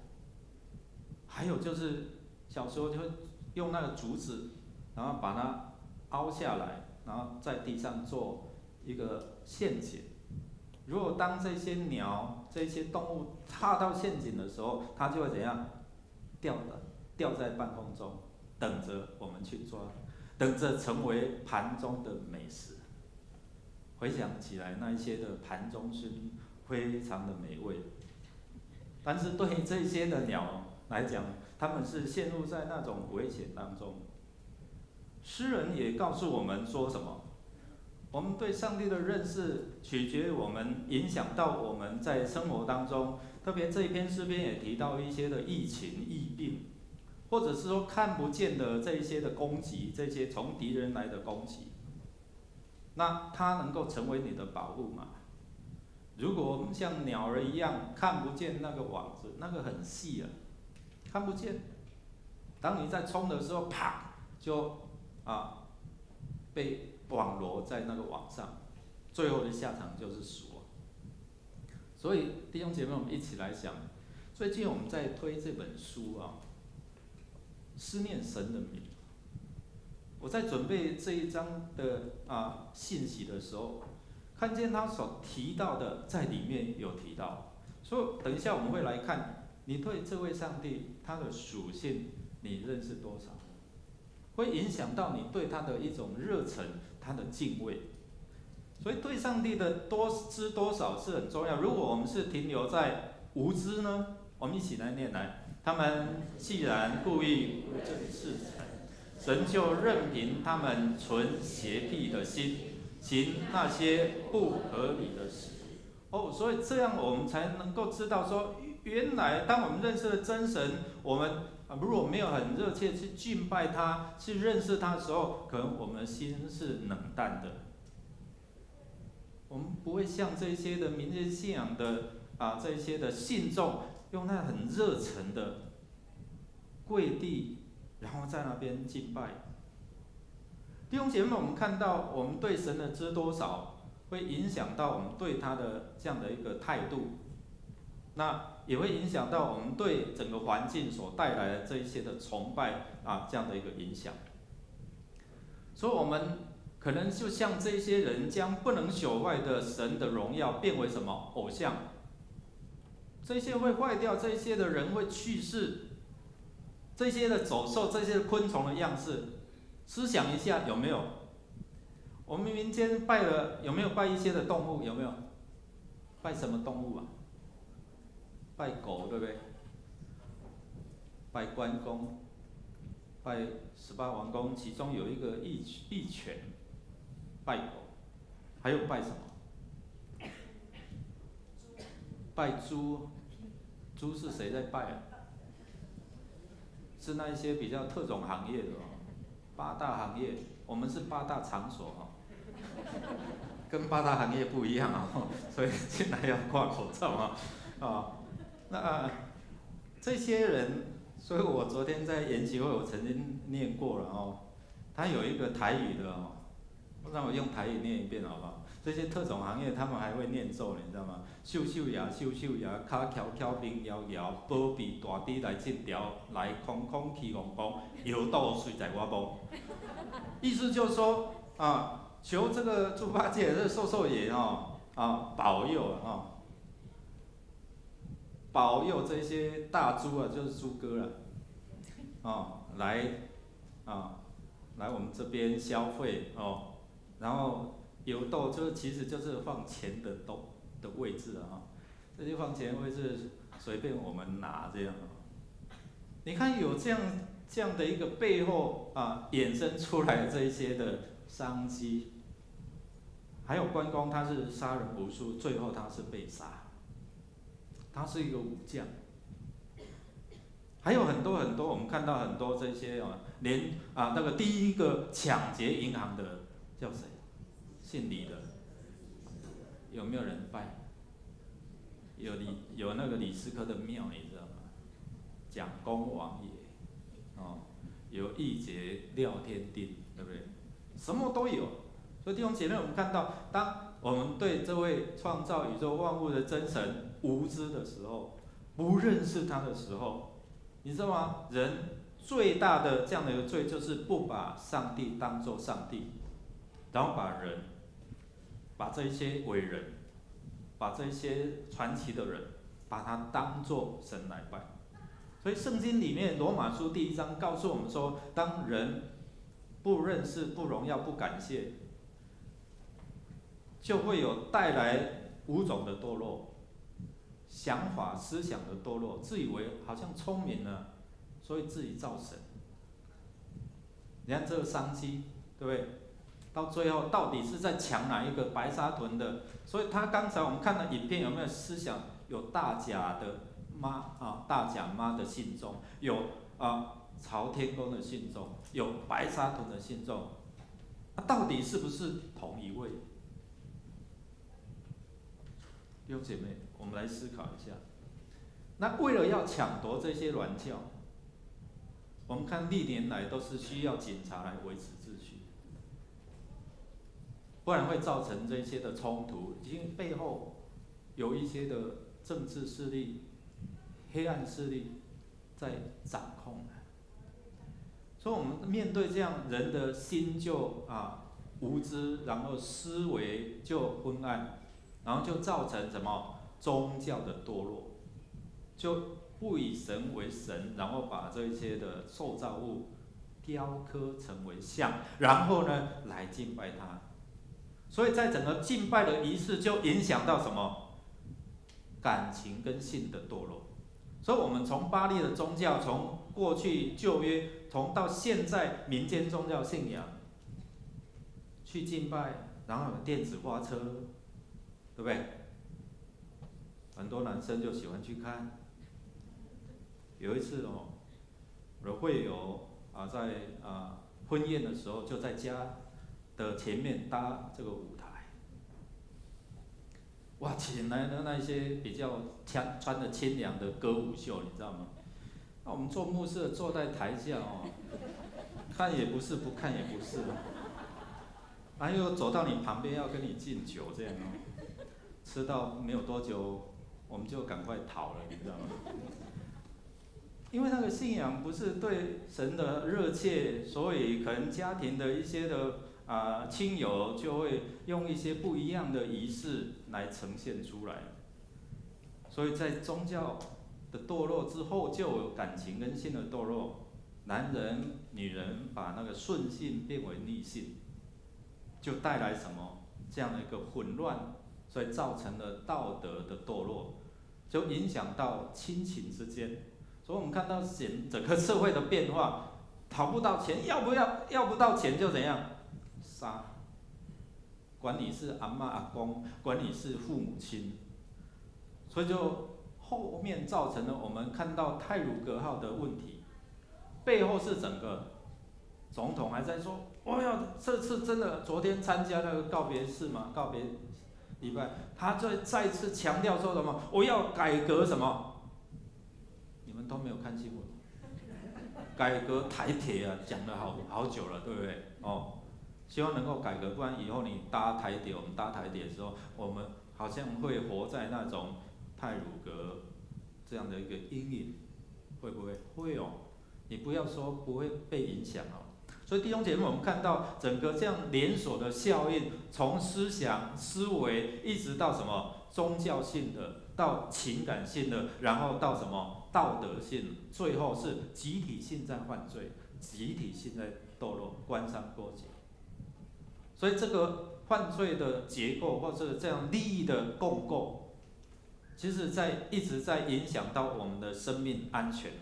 还有就是小时候就会用那个竹子，然后把它凹下来，然后在地上做一个陷阱。如果当这些鸟、这些动物踏到陷阱的时候，它就会怎样？掉在半空中，等着我们去抓，等着成为盘中的美食。回想起来，那一些的盘中鲟非常的美味，但是对于这些的鸟来讲，他们是陷入在那种危险当中。诗人也告诉我们说什么？我们对上帝的认识取决于我们影响到我们在生活当中，特别这一篇诗篇也提到一些的疫情、疫病，或者是说看不见的这一些的攻击，这些从敌人来的攻击，那它能够成为你的保护吗？如果我们像鸟儿一样看不见那个网子，那个很细看不见。当你在冲的时候，啪就被网罗在那个网上，最后的下场就是死亡。所以弟兄姐妹，我们一起来想，最近我们在推这本书思念神的名。我在准备这一章的信息的时候，看见他所提到的在里面有提到，所以等一下我们会来看，你对这位上帝他的属性你认识多少，会影响到你对他的一种热忱，他的敬畏。所以对上帝的多知多少是很重要。如果我们是停留在无知呢？我们一起来念来。他们既然故意不正事成，神就任凭他们存邪僻的心，行那些不合理的事。所以这样我们才能够知道说，原来当我们认识了真神，我们如果没有很热切去敬拜他，去认识他的时候，可能我们的心是冷淡的。我们不会像这些的民间信仰的这些的信众，用那很热忱的跪地，然后在那边敬拜。弟兄姐妹们，我们看到我们对神的知多少，会影响到我们对他的这样的一个态度，那也会影响到我们对整个环境所带来的这一些的崇拜这样的一个影响。所以我们可能就像这些人将不能朽坏的神的荣耀变为什么？偶像。这些会坏掉，这些的人会去世，这些的走兽，这些的昆虫的样式，思想一下有没有？我们民间拜了有没有拜一些的动物？有没有？拜什么动物啊？拜狗，对不对？拜关公，拜18王公，其中有一个义犬。拜狗，还有拜什么？拜猪，猪是谁在拜啊？是那一些比较特种行业的8大行业，我们是8大场所跟8大行业不一样所以进来要挂口罩那这些人，所以我昨天在研习会我曾经念过了他有一个台语的让我用台语念一遍好不好？这些特种行业他们还会念咒，你知道吗？秀秀牙，秀秀牙，脚翘翘，面摇摇，宝贝大滴来进条，来空空气空空，油豆睡在我梦。意思就是说求这个猪八戒、这瘦瘦爷保佑保佑这些大猪就是猪哥了来我们这边消费然后油豆其实就是放钱的位置这些放钱的位置随便我们拿这样你看有这样的一个背后衍生出来的这一些的商机，还有关公他是杀人无数，最后他是被杀，他是一个武将。还有很多很多，我们看到很多这些连那个第一个抢劫银行的叫谁？姓李的，有没有人拜？有那个李斯科的庙，你知道吗？蒋公王爷，有义节廖天丁，对不对？什么都有。所以弟兄姐妹，我们看到，当我们对这位创造宇宙万物的真神无知的时候，不认识他的时候，你知道吗？人最大的这样的一个罪，就是不把上帝当作上帝，然后把这一些伟人，把这些传奇的人，把他当作神来拜。所以圣经里面罗马书第1章告诉我们说，当人不认识、不荣耀、不感谢，就会有带来5种的堕落，想法、思想的堕落，自以为好像聪明了，所以自己造神。你看这个商机，对不对？到最后到底是在抢哪一个白沙屯的？所以他刚才我们看的影片有没有思想？有大甲的妈大甲妈的信众，有朝天宫的信众，有白沙屯的信众，到底是不是同一位？弟兄姐妹，我们来思考一下。那为了要抢夺这些銮教，我们看历年来都是需要警察来维持秩序，不然会造成这些的冲突。已经背后有一些的政治势力、黑暗势力在掌控了。所以我们面对这样人的心就无知，然后思维就昏暗，然后就造成什么宗教的堕落，就不以神为神，然后把这些的受造物雕刻成为像，然后呢来敬拜他。所以在整个敬拜的仪式就影响到什么？感情跟性的堕落。所以我们从巴力的宗教，从过去旧约，从到现在民间宗教信仰去敬拜，然后有电子花车，对不对？很多男生就喜欢去看。有一次我的会友在婚宴的时候，就在家的前面搭这个舞台。哇，请来的那些比较穿得清凉的歌舞秀，你知道吗？那我们做牧师的坐在台下看也不是，不看也不是，然后又走到你旁边要跟你敬酒这样吃到没有多久，我们就赶快逃了，你知道吗？因为那个信仰不是对神的热切，所以可能家庭的一些的亲友就会用一些不一样的仪式来呈现出来。所以在宗教的堕落之后，就有感情跟性的堕落。男人、女人把那个顺性变为逆性，就带来什么这样的一个混乱，所以造成了道德的堕落，就影响到亲情之间。所以我们看到整个社会的变化，讨不到钱，要不到钱就怎样杀，管你是阿嬷阿公，管你是父母亲，所以就后面造成了我们看到太鲁阁号的问题，背后是整个总统还在说，这次真的昨天参加那个告别式嘛，告别礼拜，他再次强调说什么，我要改革什么。你们都没有看新闻，改革台铁讲了好久了，对不对？希望能够改革，不然以后你搭台铁，我们搭台铁的时候，我们好像会活在那种太鲁阁这样的一个阴影，会不会？会你不要说不会被影响所以弟兄姐妹，我们看到整个这样连锁的效应，从思想、思维，一直到什么宗教性的，到情感性的，然后到什么道德性，最后是集体性在犯罪，集体性在堕落，官商勾结。所以这个犯罪的结构，或者这样利益的共构，其实一直在影响到我们的生命安全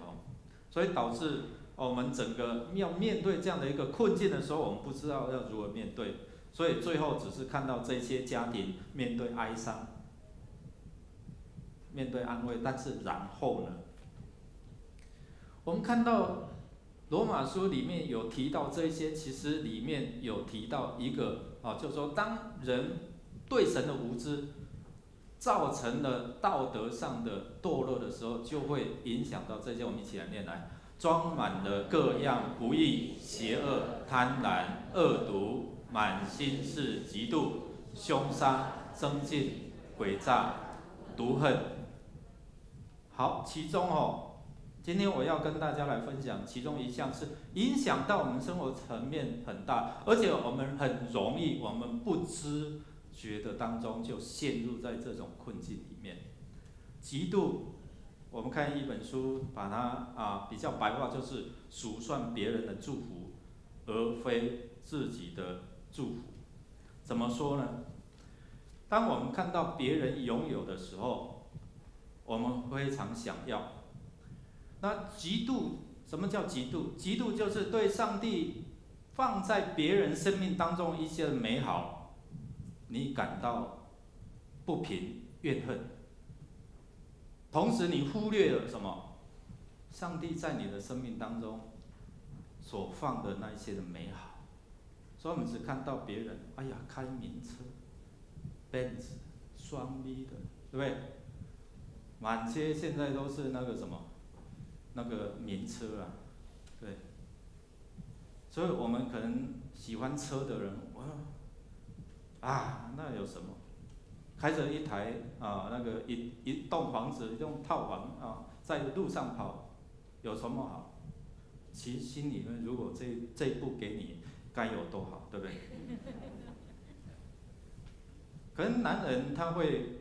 所以导致我们整个要面对这样的一个困境的时候，我们不知道要如何面对，所以最后只是看到这些家庭面对哀伤，面对安慰，但是然后呢？我们看到罗马书里面有提到这些，其实里面有提到一个就是说，当人对神的无知，造成了道德上的堕落的时候，就会影响到这些。我们一起来念来。装满了各样不义、邪恶、贪婪、恶毒，满心是嫉妒、凶杀、争竞、诡诈、毒恨。好，其中今天我要跟大家来分享，其中一项是影响到我们生活层面很大，而且我们很容易，我们不知觉的当中就陷入在这种困境里面。嫉妒。我们看一本书，把它比较白话，就是数算别人的祝福，而非自己的祝福。怎么说呢？当我们看到别人拥有的时候，我们非常想要。那嫉妒，什么叫嫉妒？嫉妒就是对上帝放在别人生命当中一些美好，你感到不平、怨恨。同时，你忽略了什么？上帝在你的生命当中所放的那一些的美好，所以我们只看到别人，开名车、Benz、双 V 的，对不对？满街现在都是那个什么，那个名车对。所以我们可能喜欢车的人，那有什么？开着一台那个一栋房子，一栋套房在路上跑，有什么好？其实心里面如果这一步给你，该有多好，对不对？可能男人他会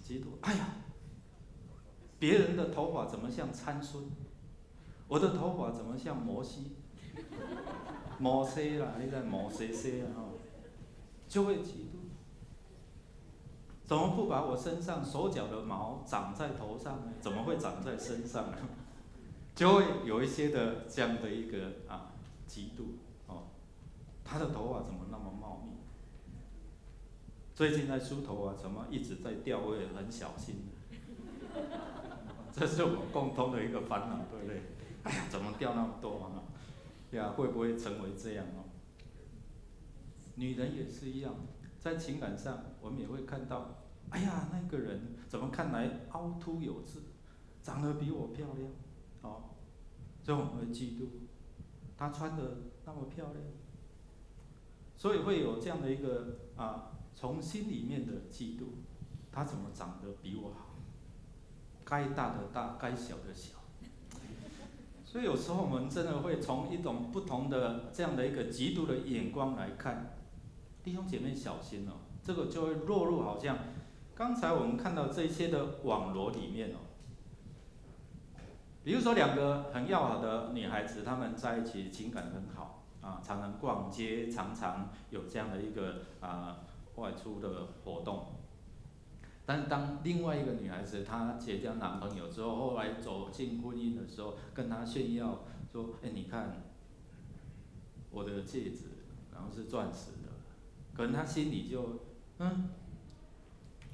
嫉妒，哎呀，别人的头发怎么像参孙，我的头发怎么像摩西？摩西啦，你在摩西啊，就会嫉妒。怎么不把我身上手脚的毛长在头上呢？怎么会长在身上呢？就会有一些的这样的一个嫉妒哦。他的头发怎么那么茂密？最近在梳头啊，怎么一直在掉？我也很小心。这是我共通的一个烦恼，对不对？哎呀，怎么掉那么多啊？呀，会不会成为这样哦？女人也是一样，在情感上，我们也会看到，哎呀，那个人怎么看来凹凸有致，长得比我漂亮，哦，所以我们会嫉妒，她穿得那么漂亮，所以会有这样的一个从心里面的嫉妒，她怎么长得比我好？该大的大，该小的小。所以有时候我们真的会从一种不同的这样的一个嫉妒的眼光来看，弟兄姐妹小心哦，这个就会落入好像刚才我们看到这些的网罗里面哦。比如说两个很要好的女孩子，她们在一起情感很好常常逛街，常常有这样的一个外出的活动。但当另外一个女孩子她结交男朋友之后，后来走进婚姻的时候，跟她炫耀说：“哎，你看我的戒指，然后是钻石的。”可能她心里就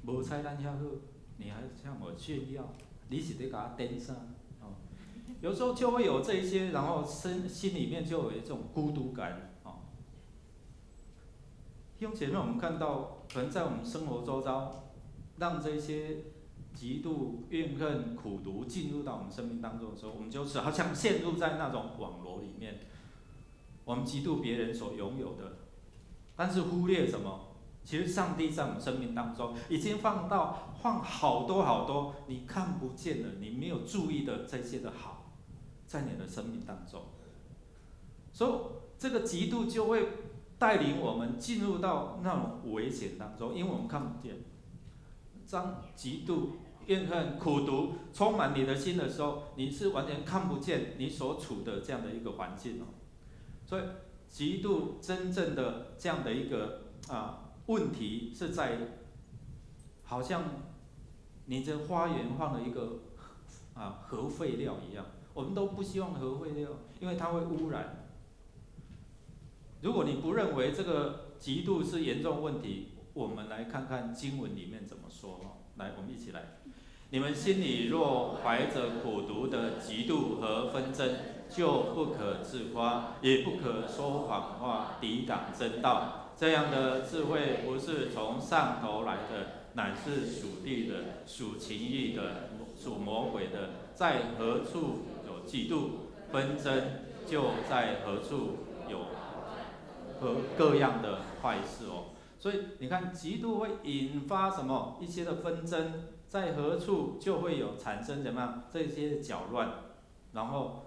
无彩咱遐好，你还向我炫耀，你是在给我登上哦。有时候就会有这一些，然后心里面就有一种孤独感哦。弟兄姐妹，我们看到可能在我们生活周遭，让这些嫉妒、怨恨、苦毒进入到我们生命当中的时候，我们就是好像陷入在那种网罗里面。我们嫉妒别人所拥有的，但是忽略什么？其实上帝在我们生命当中已经放好多好多你看不见的、你没有注意的这些的好，在你的生命当中。所以这个嫉妒就会带领我们进入到那种危险当中，因为我们看不见。当嫉妒、怨恨、苦毒充满你的心的时候，你是完全看不见你所处的这样的一个环境哦。所以，嫉妒真正的这样的一个问题是在，好像你这花园放了一个核废料一样，我们都不希望核废料，因为它会污染。如果你不认为这个嫉妒是严重问题，我们来看看经文里面怎么说。来，我们一起来。你们心里若怀着苦毒的嫉妒和纷争，就不可自夸，也不可说谎话抵挡真道。这样的智慧不是从上头来的，乃是属地的、属情欲的、属魔鬼的。在何处有嫉妒纷争，就在何处有各样的坏事哦。所以你看，嫉妒会引发什么？一些的纷争，在何处就会有产生怎么样这些搅乱，然后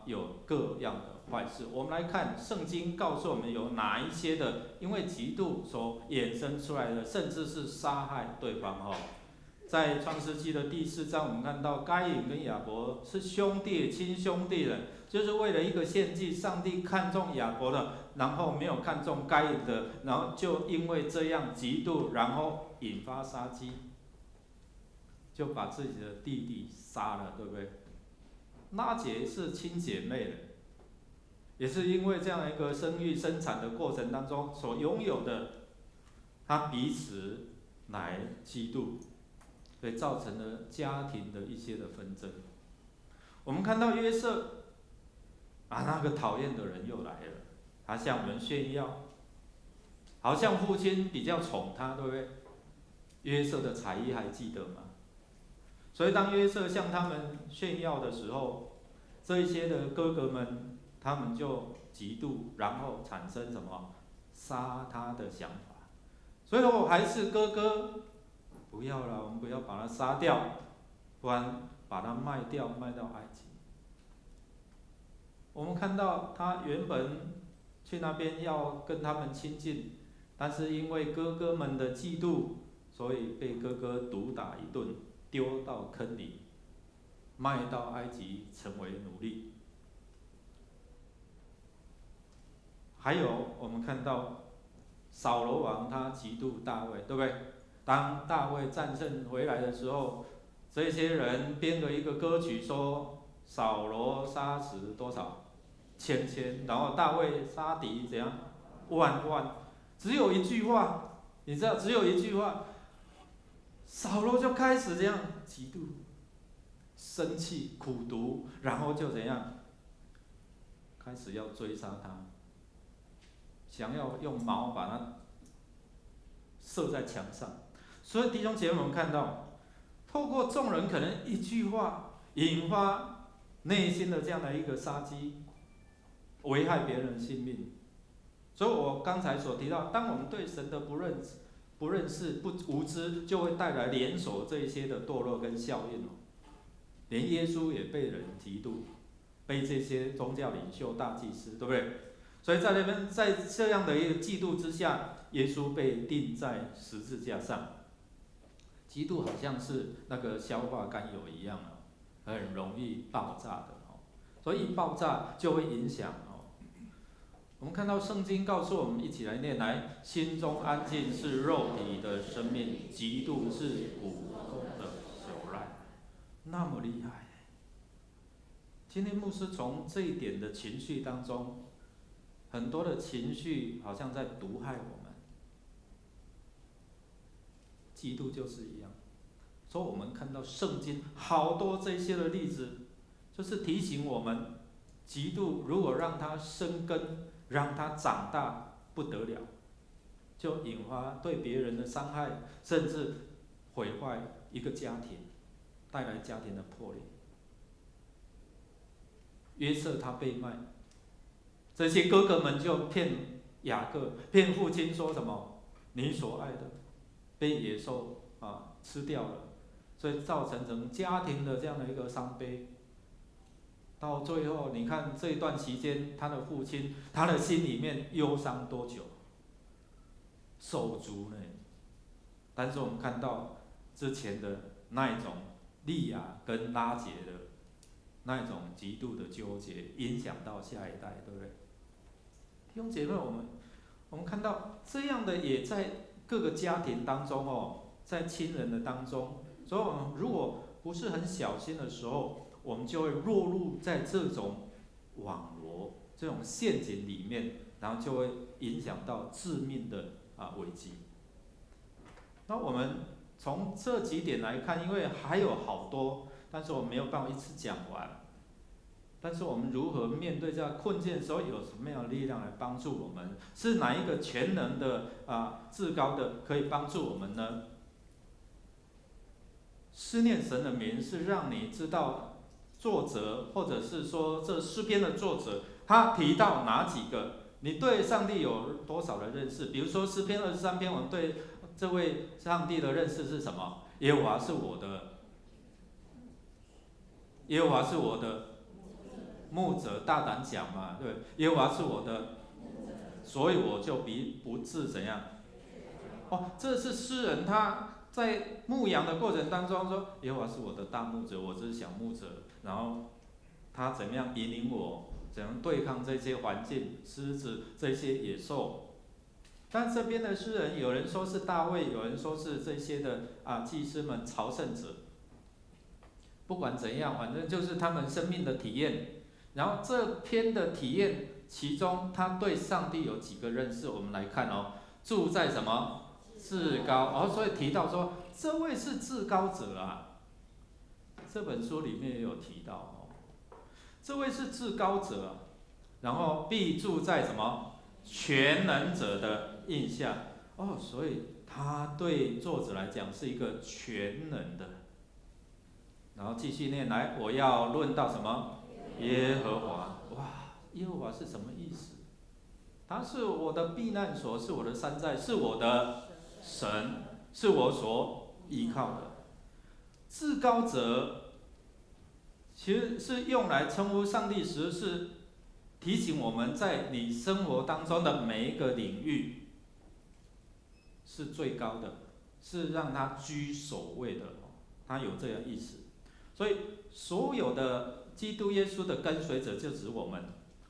有各样的坏事。我们来看圣经告诉我们有哪一些的，因为嫉妒所衍生出来的，甚至是杀害对方哦。在创世纪的第4章，我们看到该隐跟亚伯是兄弟，亲兄弟的，就是为了一个献祭，上帝看中亚伯的，然后没有看中该隐的，然后就因为这样嫉妒，然后引发杀机，就把自己的弟弟杀了，对不对？拉结是亲姐妹的，也是因为这样一个生育生产的过程当中所拥有的，他彼此来嫉妒。所以造成了家庭的一些的纷争。我们看到约瑟，那个讨厌的人又来了，他向我们炫耀，好像父亲比较宠他，对不对？约瑟的才艺还记得吗？所以当约瑟向他们炫耀的时候，这一些的哥哥们，他们就嫉妒，然后产生什么杀他的想法。所以我还是哥哥。不要了，我们不要把他杀掉，不然把他卖掉，卖到埃及。我们看到他原本去那边要跟他们亲近，但是因为哥哥们的嫉妒，所以被哥哥毒打一顿，丢到坑里，卖到埃及成为奴隶。还有我们看到扫罗王他嫉妒大卫，对不对？当大卫战胜回来的时候，这些人编了一个歌曲说，扫罗杀死多少千，然后大卫杀敌怎样万，只有一句话，你知道，只有一句话，扫罗就开始这样嫉妒、生气、苦毒，然后就怎样，开始要追杀他，想要用矛把他射在墙上。所以弟兄姐妹们看到，透过众人可能一句话引发内心的这样的一个杀机，危害别人的性命。所以我刚才所提到，当我们对神的不认识、无知，就会带来连锁这一些的堕落跟效应。连耶稣也被人嫉妒，被这些宗教领袖、大祭司，对不对？所以在那边，在这样的一个嫉妒之下，耶稣被钉在十字架上。嫉妒好像是那个硝化甘油一样很容易爆炸的所以一爆炸就会影响我们看到圣经告诉我们，一起来念来：心中安静是肉体的生命，嫉妒是骨头的朽烂。那么厉害！今天牧师从这一点的情绪当中，很多的情绪好像在毒害我们。嫉妒就是一样，所以我们看到圣经好多这些的例子，就是提醒我们，嫉妒如果让它生根，让它长大，不得了，就引发对别人的伤害，甚至毁坏一个家庭，带来家庭的破裂。约瑟他被卖，这些哥哥们就骗雅各，骗父亲说什么？你所爱的被野兽吃掉了，所以造成家庭的这样的一个伤悲。到最后，你看这一段期间，他的父亲，他的心里面忧伤多久？手足呢？但是我们看到之前的那一种利亚跟拉结的那一种极度的纠结，影响到下一代，对不对？弟兄姐妹，我们看到这样的也在各个家庭当中在亲人的当中，所以我们如果不是很小心的时候，我们就会落入在这种网罗、这种陷阱里面，然后就会影响到致命的危机。那我们从这几点来看，因为还有好多，但是我没有办法一次讲完。但是我们如何面对这样困境的时候，有什么样的力量来帮助我们？是哪一个全能的至高的可以帮助我们呢？思念神的名是让你知道作者，或者是说这诗篇的作者，他提到哪几个？你对上帝有多少的认识？比如说诗篇23篇，我们对这位上帝的认识是什么？耶和华是我的，耶和华是我的牧者，大胆讲嘛，对，耶和华是我的，所以我就不致怎样。这是诗人他在牧羊的过程当中说，耶和华是我的大牧者，我只是小牧者，然后他怎么样引领我，怎样对抗这些环境、狮子这些野兽。但这边的诗人，有人说是大卫，有人说是这些的祭司们、朝圣者。不管怎样，反正就是他们生命的体验。然后这篇的体验，其中他对上帝有几个认识，我们来看住在什么？至高所以提到说，这位是至高者啊。这本书里面也有提到这位是至高者然后必住在什么？全能者的印下所以他对作者来讲是一个全能的。然后继续念来，我要论到什么？耶和华。哇，耶和华是什么意思？他是我的避难所，是我的山寨，是我的神，是我所依靠的。至高者其实是用来称呼上帝时，是提醒我们在你生活当中的每一个领域是最高的，是让他居首位的，他有这样意思。所以所有的基督耶稣的跟随者就指我们，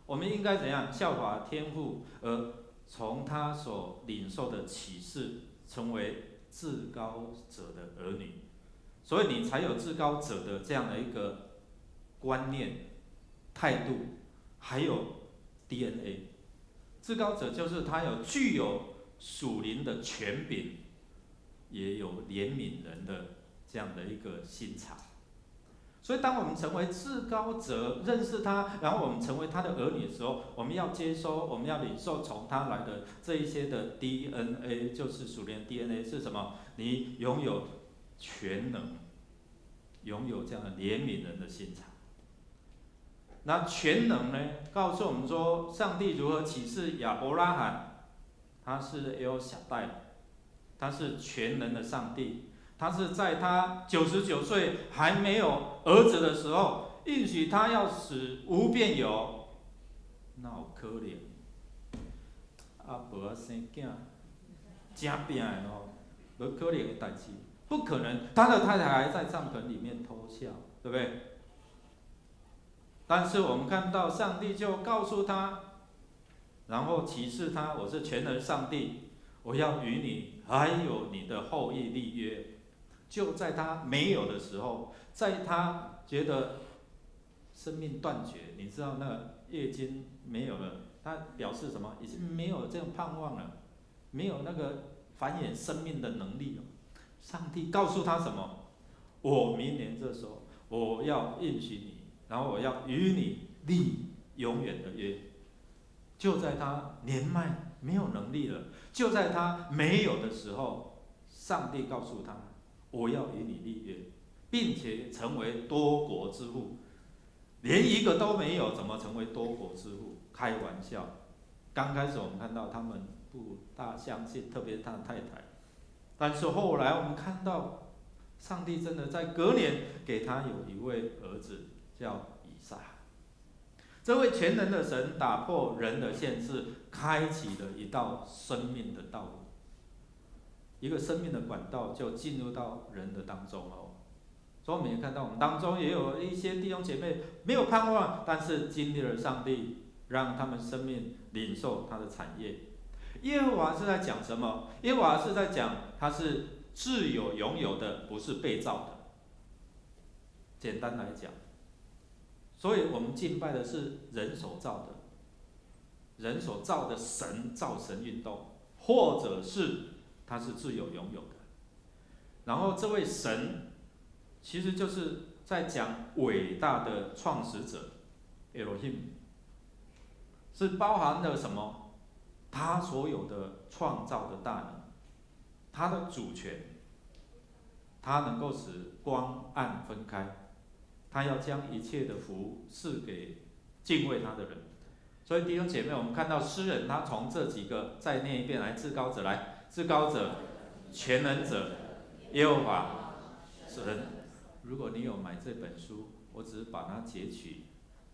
我们应该怎样效法天父，而从他所领受的启示，成为至高者的儿女。所以你才有至高者的这样的一个观念、态度，还有 DNA。至高者就是他具有属灵的权柄，也有怜悯人的这样的一个心肠。所以当我们成为至高者，认识他，然后我们成为他的儿女的时候，我们要接收，我们要领受从他来的这一些的 DNA， 就是属灵 DNA 是什么？你拥有全能，拥有这样的怜悯人的心肠。那全能呢？告诉我们说，上帝如何启示亚伯拉罕，他是 El Shaddai， 他是全能的上帝，他是在他99岁还没有儿子的时候，应许他要使无变有，哪有可能？阿婆生囝，真拼的哦，无可能的代志，不可能。他的太太还在帐篷里面偷笑，对不对？但是我们看到上帝就告诉他，然后启示他：我是全能上帝，我要与你还有你的后裔立约。就在他没有的时候，在他觉得生命断绝，你知道那个月经没有了，他表示什么？已经没有这种盼望了，没有那个繁衍生命的能力了。上帝告诉他什么？我明年这时候我要应许你，然后我要与你立永远的约。就在他年迈没有能力了，就在他没有的时候，上帝告诉他：我要与你立约，并且成为多国之父。连一个都没有，怎么成为多国之父？开玩笑！刚开始我们看到他们不大相信，特别是他的太太。但是后来我们看到，上帝真的在隔年给他有一位儿子，叫以撒。这位全能的神打破人的限制，开启了一道生命的道路，一个生命的管道就进入到人的当中哦。所以我们也看到，我们当中也有一些弟兄姐妹没有盼望，但是经历了上帝，让他们生命领受他的产业。耶和华是在讲什么？耶和华是在讲他是自有拥有的，不是被造的。简单来讲，所以我们敬拜的是人所造的，人所造的神造神运动，或者是他是自有拥有的。然后这位神，其实就是在讲伟大的创始者 Elohim， 是包含了什么？他所有的创造的大能，他的主权，他能够使光暗分开，他要将一切的福赐给敬畏他的人。所以弟兄姐妹，我们看到诗人他从这几个再念一遍来，至高者来，至高者、全能者、耶和华、神。如果你有买这本书，我只是把它截取，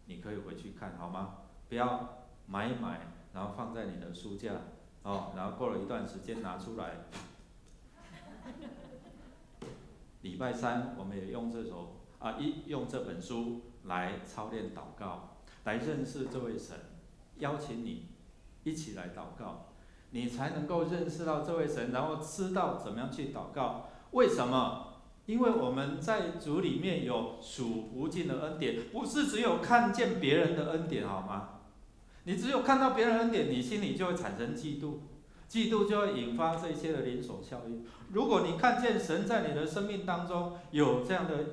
你可以回去看好吗？不要买一买，然后放在你的书架，哦，然后过了一段时间拿出来。礼拜三我们也用用这本书来操练祷告，来认识这位神，邀请你一起来祷告，你才能够认识到这位神，然后知道怎么样去祷告。为什么？因为我们在主里面有数无尽的恩典，不是只有看见别人的恩典，好吗？你只有看到别人的恩典，你心里就会产生嫉妒，嫉妒就会引发这些的连锁效应。如果你看见神在你的生命当中有这样的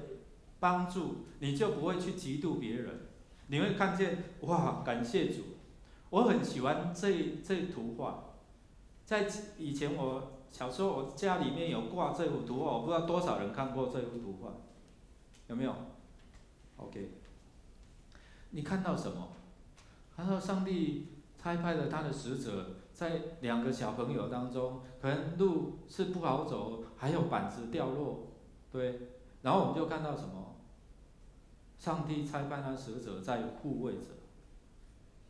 帮助，你就不会去嫉妒别人，你会看见哇，感谢主！我很喜欢这图画，在以前我小时候，我家里面有挂这幅图画，我不知道多少人看过这幅图画，有没有 ？OK， 你看到什么？看到上帝差派了他的使者，在2个小朋友当中，可能路是不好走，还有板子掉落，对。然后我们就看到什么？上帝差派他的使者在护卫着。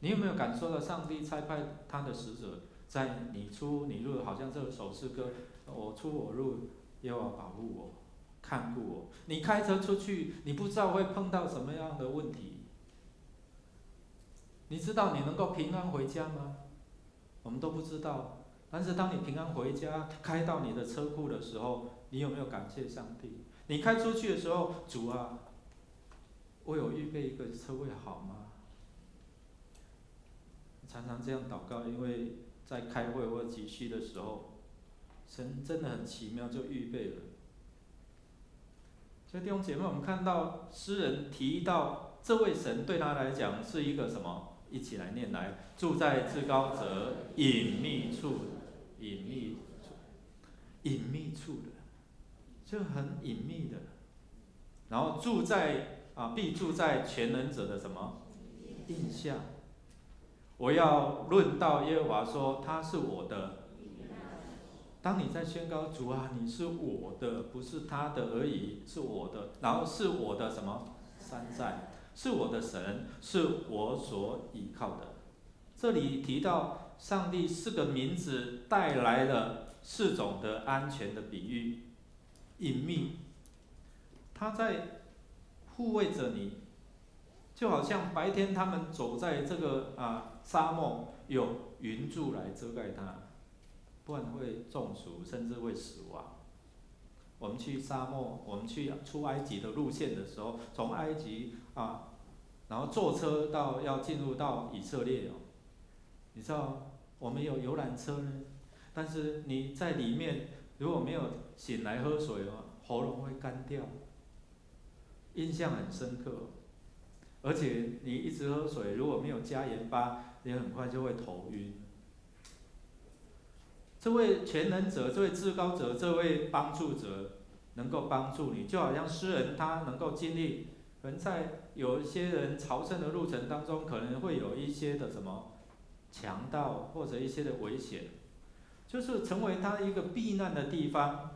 你有没有感受到上帝差派他的使者，在你出你入，好像这首诗歌，我出我入，耶和华保护我，看顾我。你开车出去，你不知道会碰到什么样的问题，你知道你能够平安回家吗？我们都不知道。但是当你平安回家，开到你的车库的时候，你有没有感谢上帝？你开出去的时候，主啊，我有预备一个车位好吗？常常这样祷告，因为在开会或急需的时候，神真的很奇妙，就预备了。所以弟兄姐妹，我们看到诗人提到这位神对他来讲是一个什么？一起来念来，住在至高者隐秘处，隐秘处的，就很隐秘的。然后住在必住在全能者的什么印下。我要论到耶和华说他是我的。当你在宣告主啊，你是我的，不是他的而已，是我的，然后是我的什么山寨，是我的神，是我所依靠的。这里提到上帝4个名字带来了4种的安全的比喻。隐秘，他在护卫着你，就好像白天他们走在这个沙漠，有云柱来遮盖他，不然会中暑，甚至会死亡。我们去沙漠，我们去出埃及的路线的时候，从埃及然后坐车要进入到以色列你知道我们有游览车呢，但是你在里面如果没有醒来喝水喉咙会干掉，印象很深刻。而且你一直喝水，如果没有加盐巴，你很快就会头晕。这位全能者，这位至高者，这位帮助者，能够帮助你，就好像诗人他能够经历，可能在有一些人朝圣的路程当中，可能会有一些的什么强盗或者一些的危险，就是成为他一个避难的地方。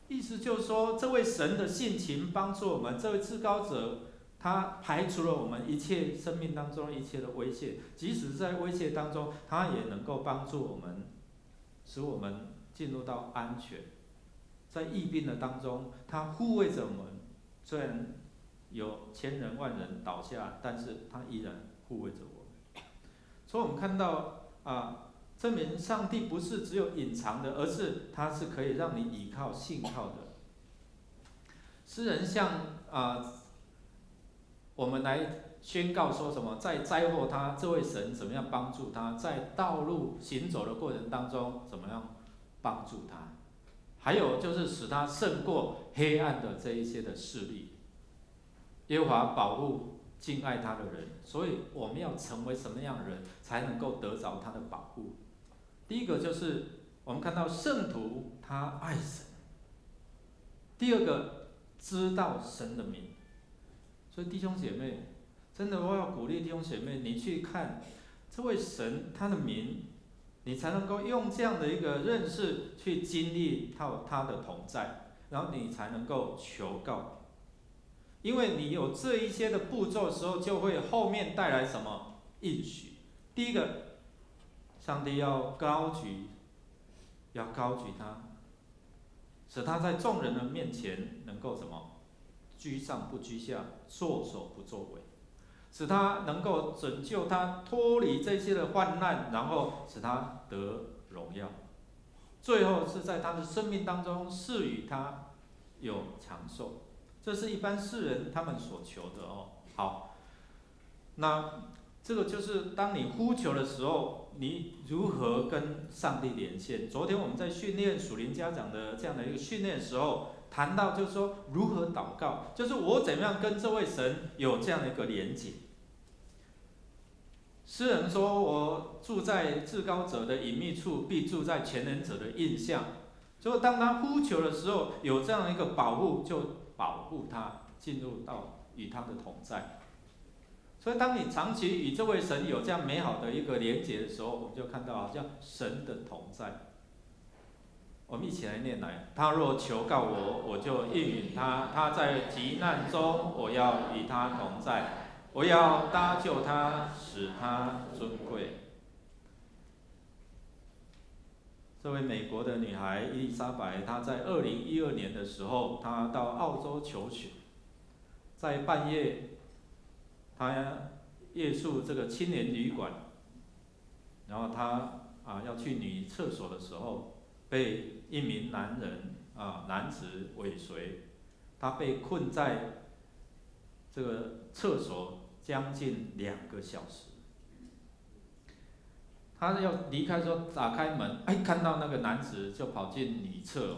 意思就是说，这位神的性情帮助我们，这位至高者他排除了我们一切生命当中一切的威胁，即使在威胁当中，他也能够帮助我们，使我们进入到安全。在疫病的当中，他护卫着我们，虽然有千人万人倒下，但是他依然护卫着我们。所以我们看到证明上帝不是只有隐藏的，而是他是可以让你倚靠信靠的。诗人向我们来宣告说什么？在灾祸他这位神怎么样帮助他，在道路行走的过程当中怎么样帮助他，还有就是使他胜过黑暗的这一些的势力。耶和华保护敬爱他的人，所以我们要成为什么样的人才能够得着他的保护？第一个就是我们看到圣徒他爱神，第二个知道神的名。所以弟兄姐妹，真的我要鼓励弟兄姐妹，你去看这位神他的名，你才能够用这样的一个认识去经历到他的同在，然后你才能够求告。因为你有这一些的步骤的时候，就会后面带来什么应许。第一个，上帝要高举他，使他在众人的面前能够什么居上不居下，作首不作尾，使他能够拯救他脱离这些的患难，然后使他得荣耀。最后是在他的生命当中赐予他有长寿。这是一般世人他们所求的好，那这个就是当你呼求的时候，你如何跟上帝连线？昨天我们在训练属灵家长的这样的一个训练的时候，谈到就是说如何祷告，就是我怎么样跟这位神有这样的一个连结。诗人说：“我住在至高者的隐秘处，必住在全能者的印象。”所以当他呼求的时候，有这样一个保护，就保护他进入到与他的同在。所以当你长期与这位神有这样美好的一个连结的时候，我们就看到好像神的同在。我们一起来念来：他若求告我，我就应允他；他在急难中，我要与他同在。我要搭救他，使他尊贵。这位美国的女孩伊丽莎白，她在2012年的时候，她到澳洲求学，在半夜，她夜宿这个青年旅馆，然后她要去女厕所的时候，被一名男子尾随，她被困在这个厕所将近2个小时。他要离开的时候，打开门，看到那个男子就跑进女厕，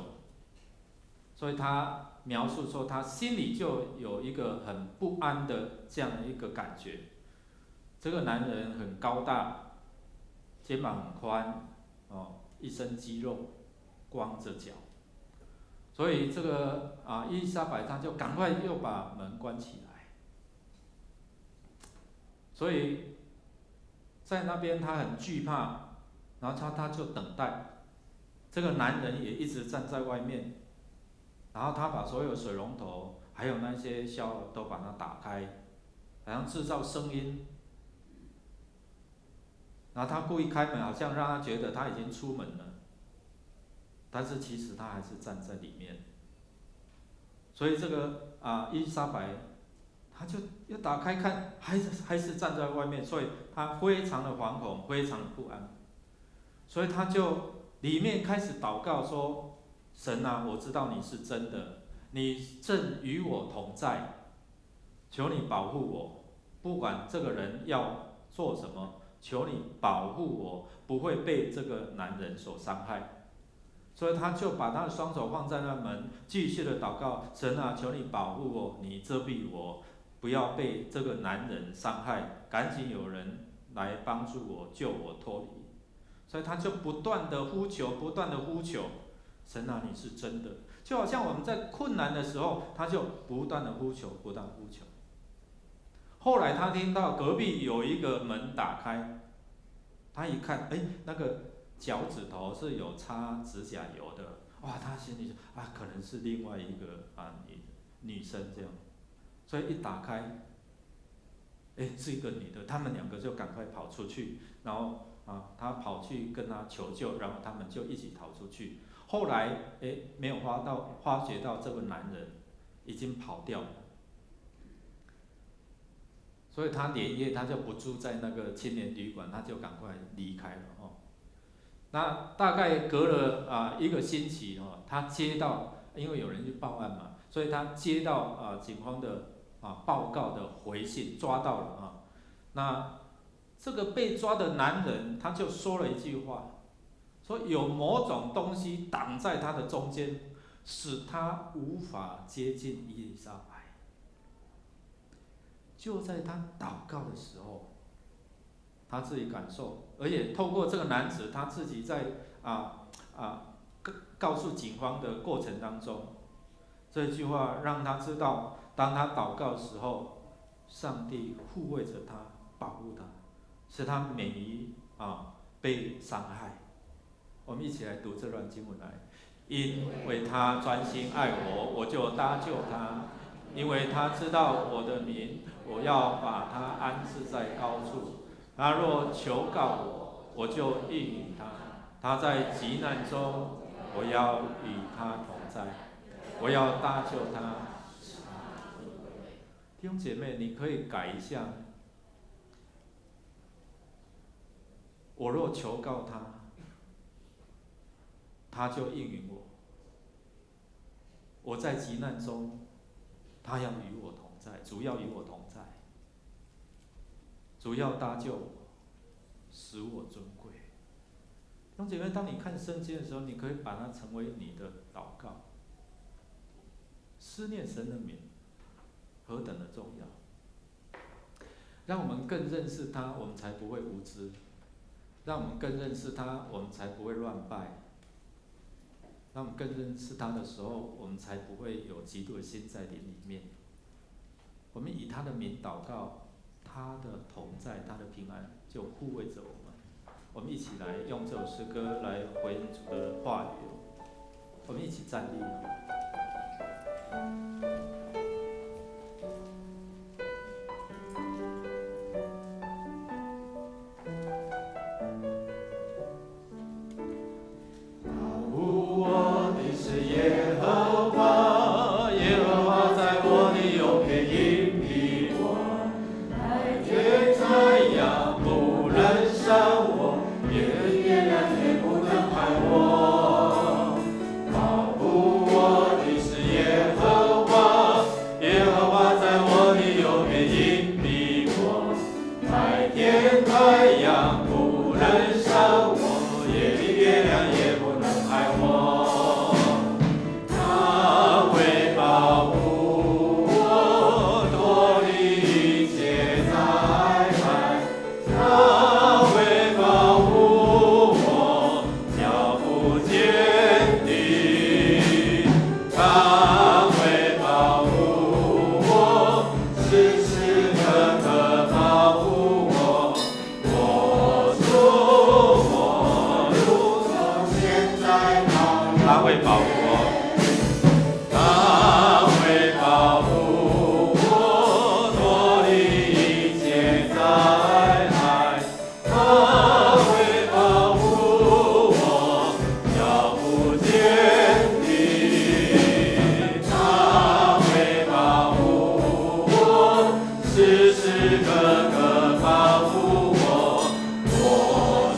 所以他描述说，他心里就有一个很不安的这样的一个感觉。这个男人很高大，肩膀很宽，一身肌肉，光着脚，所以这个伊丽莎白她就赶快又把门关起来，所以在那边他很惧怕，然后他就等待，这个男人也一直站在外面，然后他把所有水龙头还有那些消都把它打开，好像制造声音，然后他故意开门，好像让他觉得他已经出门了，但是其实他还是站在里面，所以这个伊丽莎白，他就要打开看，还是站在外面，所以他非常的惶恐，非常的不安，所以他就里面开始祷告说：神啊，我知道你是真的，你正与我同在，求你保护我，不管这个人要做什么，求你保护我，不会被这个男人所伤害。所以他就把他的双手放在那门，继续的祷告：神啊，求你保护我，你遮蔽我，不要被这个男人伤害，赶紧有人来帮助我，救我脱离。所以他就不断的呼求，不断的呼求，神啊，你是真的。就好像我们在困难的时候，他就不断的呼求，不断呼求。后来他听到隔壁有一个门打开，他一看，那个脚趾头是有擦指甲油的，哇，他心里可能是另外一个女生这样，所以一打开，是一个女的，他们2个就赶快跑出去，然后他跑去跟他求救，然后他们就一起逃出去。后来没有发觉到这个男人已经跑掉了，所以他连夜他就不住在那个青年旅馆，他就赶快离开了那大概隔了1个星期他接到，因为有人去报案嘛，所以他接到警方的报告的回信，抓到了那这个被抓的男人他就说了一句话，说有某种东西挡在他的中间，使他无法接近伊丽莎白。就在他祷告的时候，他自己感受，而且透过这个男子他自己在告诉警方的过程当中，这句话让他知道，当他祷告的时候，上帝护卫着他，保护他，使他免于被伤害。我们一起来读这段经文来。因为他专心爱我，我就搭救他；因为他知道我的名，我要把他安置在高处。他若求告我，我就应允他。他在急难中，我要与他同在，我要搭救他。弟兄姐妹，你可以改一下。我若求告他，他就应允我。我在急难中，他要与我同在，主要与我同在，主要搭救我，使我尊贵。弟兄姐妹，当你看圣经的时候，你可以把它成为你的祷告。思念神的名，何等的重要！让我们更认识他，我们才不会无知；让我们更认识他，我们才不会乱拜；让我们更认识他的时候，我们才不会有嫉妒的心在灵里面。我们以他的名祷告，他的同在，他的平安就护卫着我们。我们一起来用这首诗歌来回应主的话语。我们一起站立。人伤我，夜里月亮也不能害我。他会保护我，脱离一切灾害。他会保护我，脚步坚定。他会保护我，时时刻刻保护我。我主，我如同现在保佑。他会保护我，他会保护我，脱离一切灾害。他会保护我，脚步坚定。他会保护我，时时刻刻保护我。我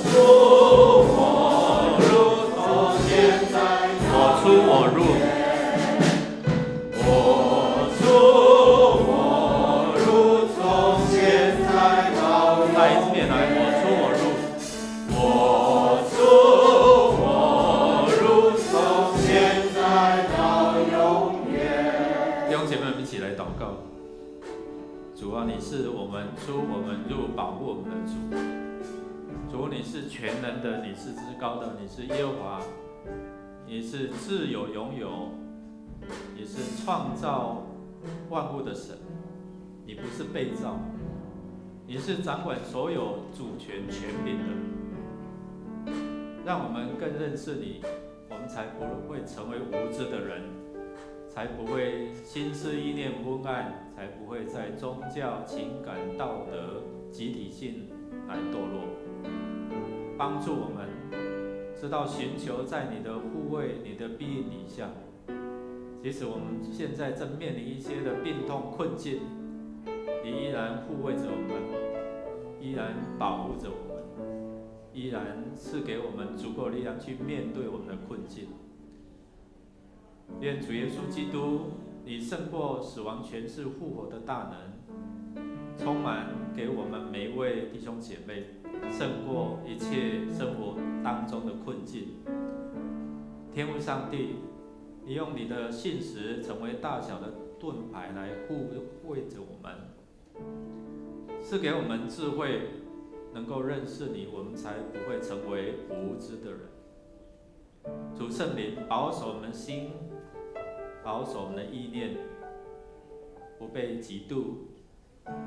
出我入，从现在我出我入，我出我入，从现在到永远。再一次遍来，我出我入，我出我入，从现在到永远。弟兄姐妹们，一起来祷告。主啊，你是我们出我们入保护我们的主。主，你是全能的，你是至高的，你是耶和华，你是自有永有，你是创造万物的神，你不是被造，你是掌管所有主权权柄的。让我们更认识你，我们才不会成为无知的人，才不会心思意念昏暗，才不会在宗教、情感、道德、集体性来堕落。帮助我们知道寻求在你的护卫、你的庇荫底下。即使我们现在正面临一些的病痛困境，你依然护卫着我们，依然保护着我们，依然赐给我们足够力量去面对我们的困境。愿主耶稣基督，你胜过死亡权势复活的大能，充满给我们每一位弟兄姐妹，胜过一切生活当中的困境。天父上帝，你用你的信实成为大小的盾牌来护卫着我们，赐给我们智慧，能够认识你，我们才不会成为无知的人。主圣灵，保守我们心，保守我们的意念，不被嫉妒，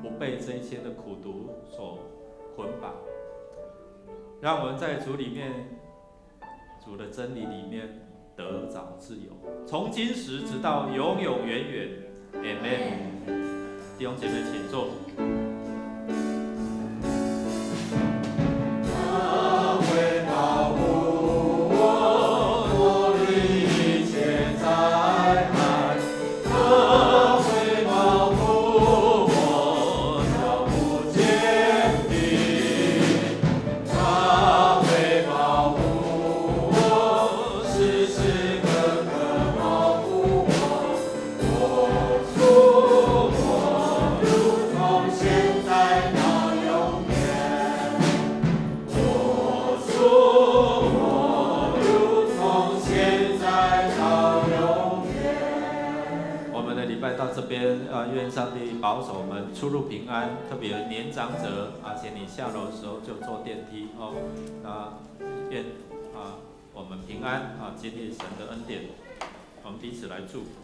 不被这一些的苦毒所捆绑，让我们在主里面，主的真理里面得着自由，从今时直到永永远远。Amen。弟兄姐妹，请坐。愿上帝保守我们出入平安，特别年长者请你下楼的时候就坐电梯哦。愿我们平安经历神的恩典，我们彼此来祝福。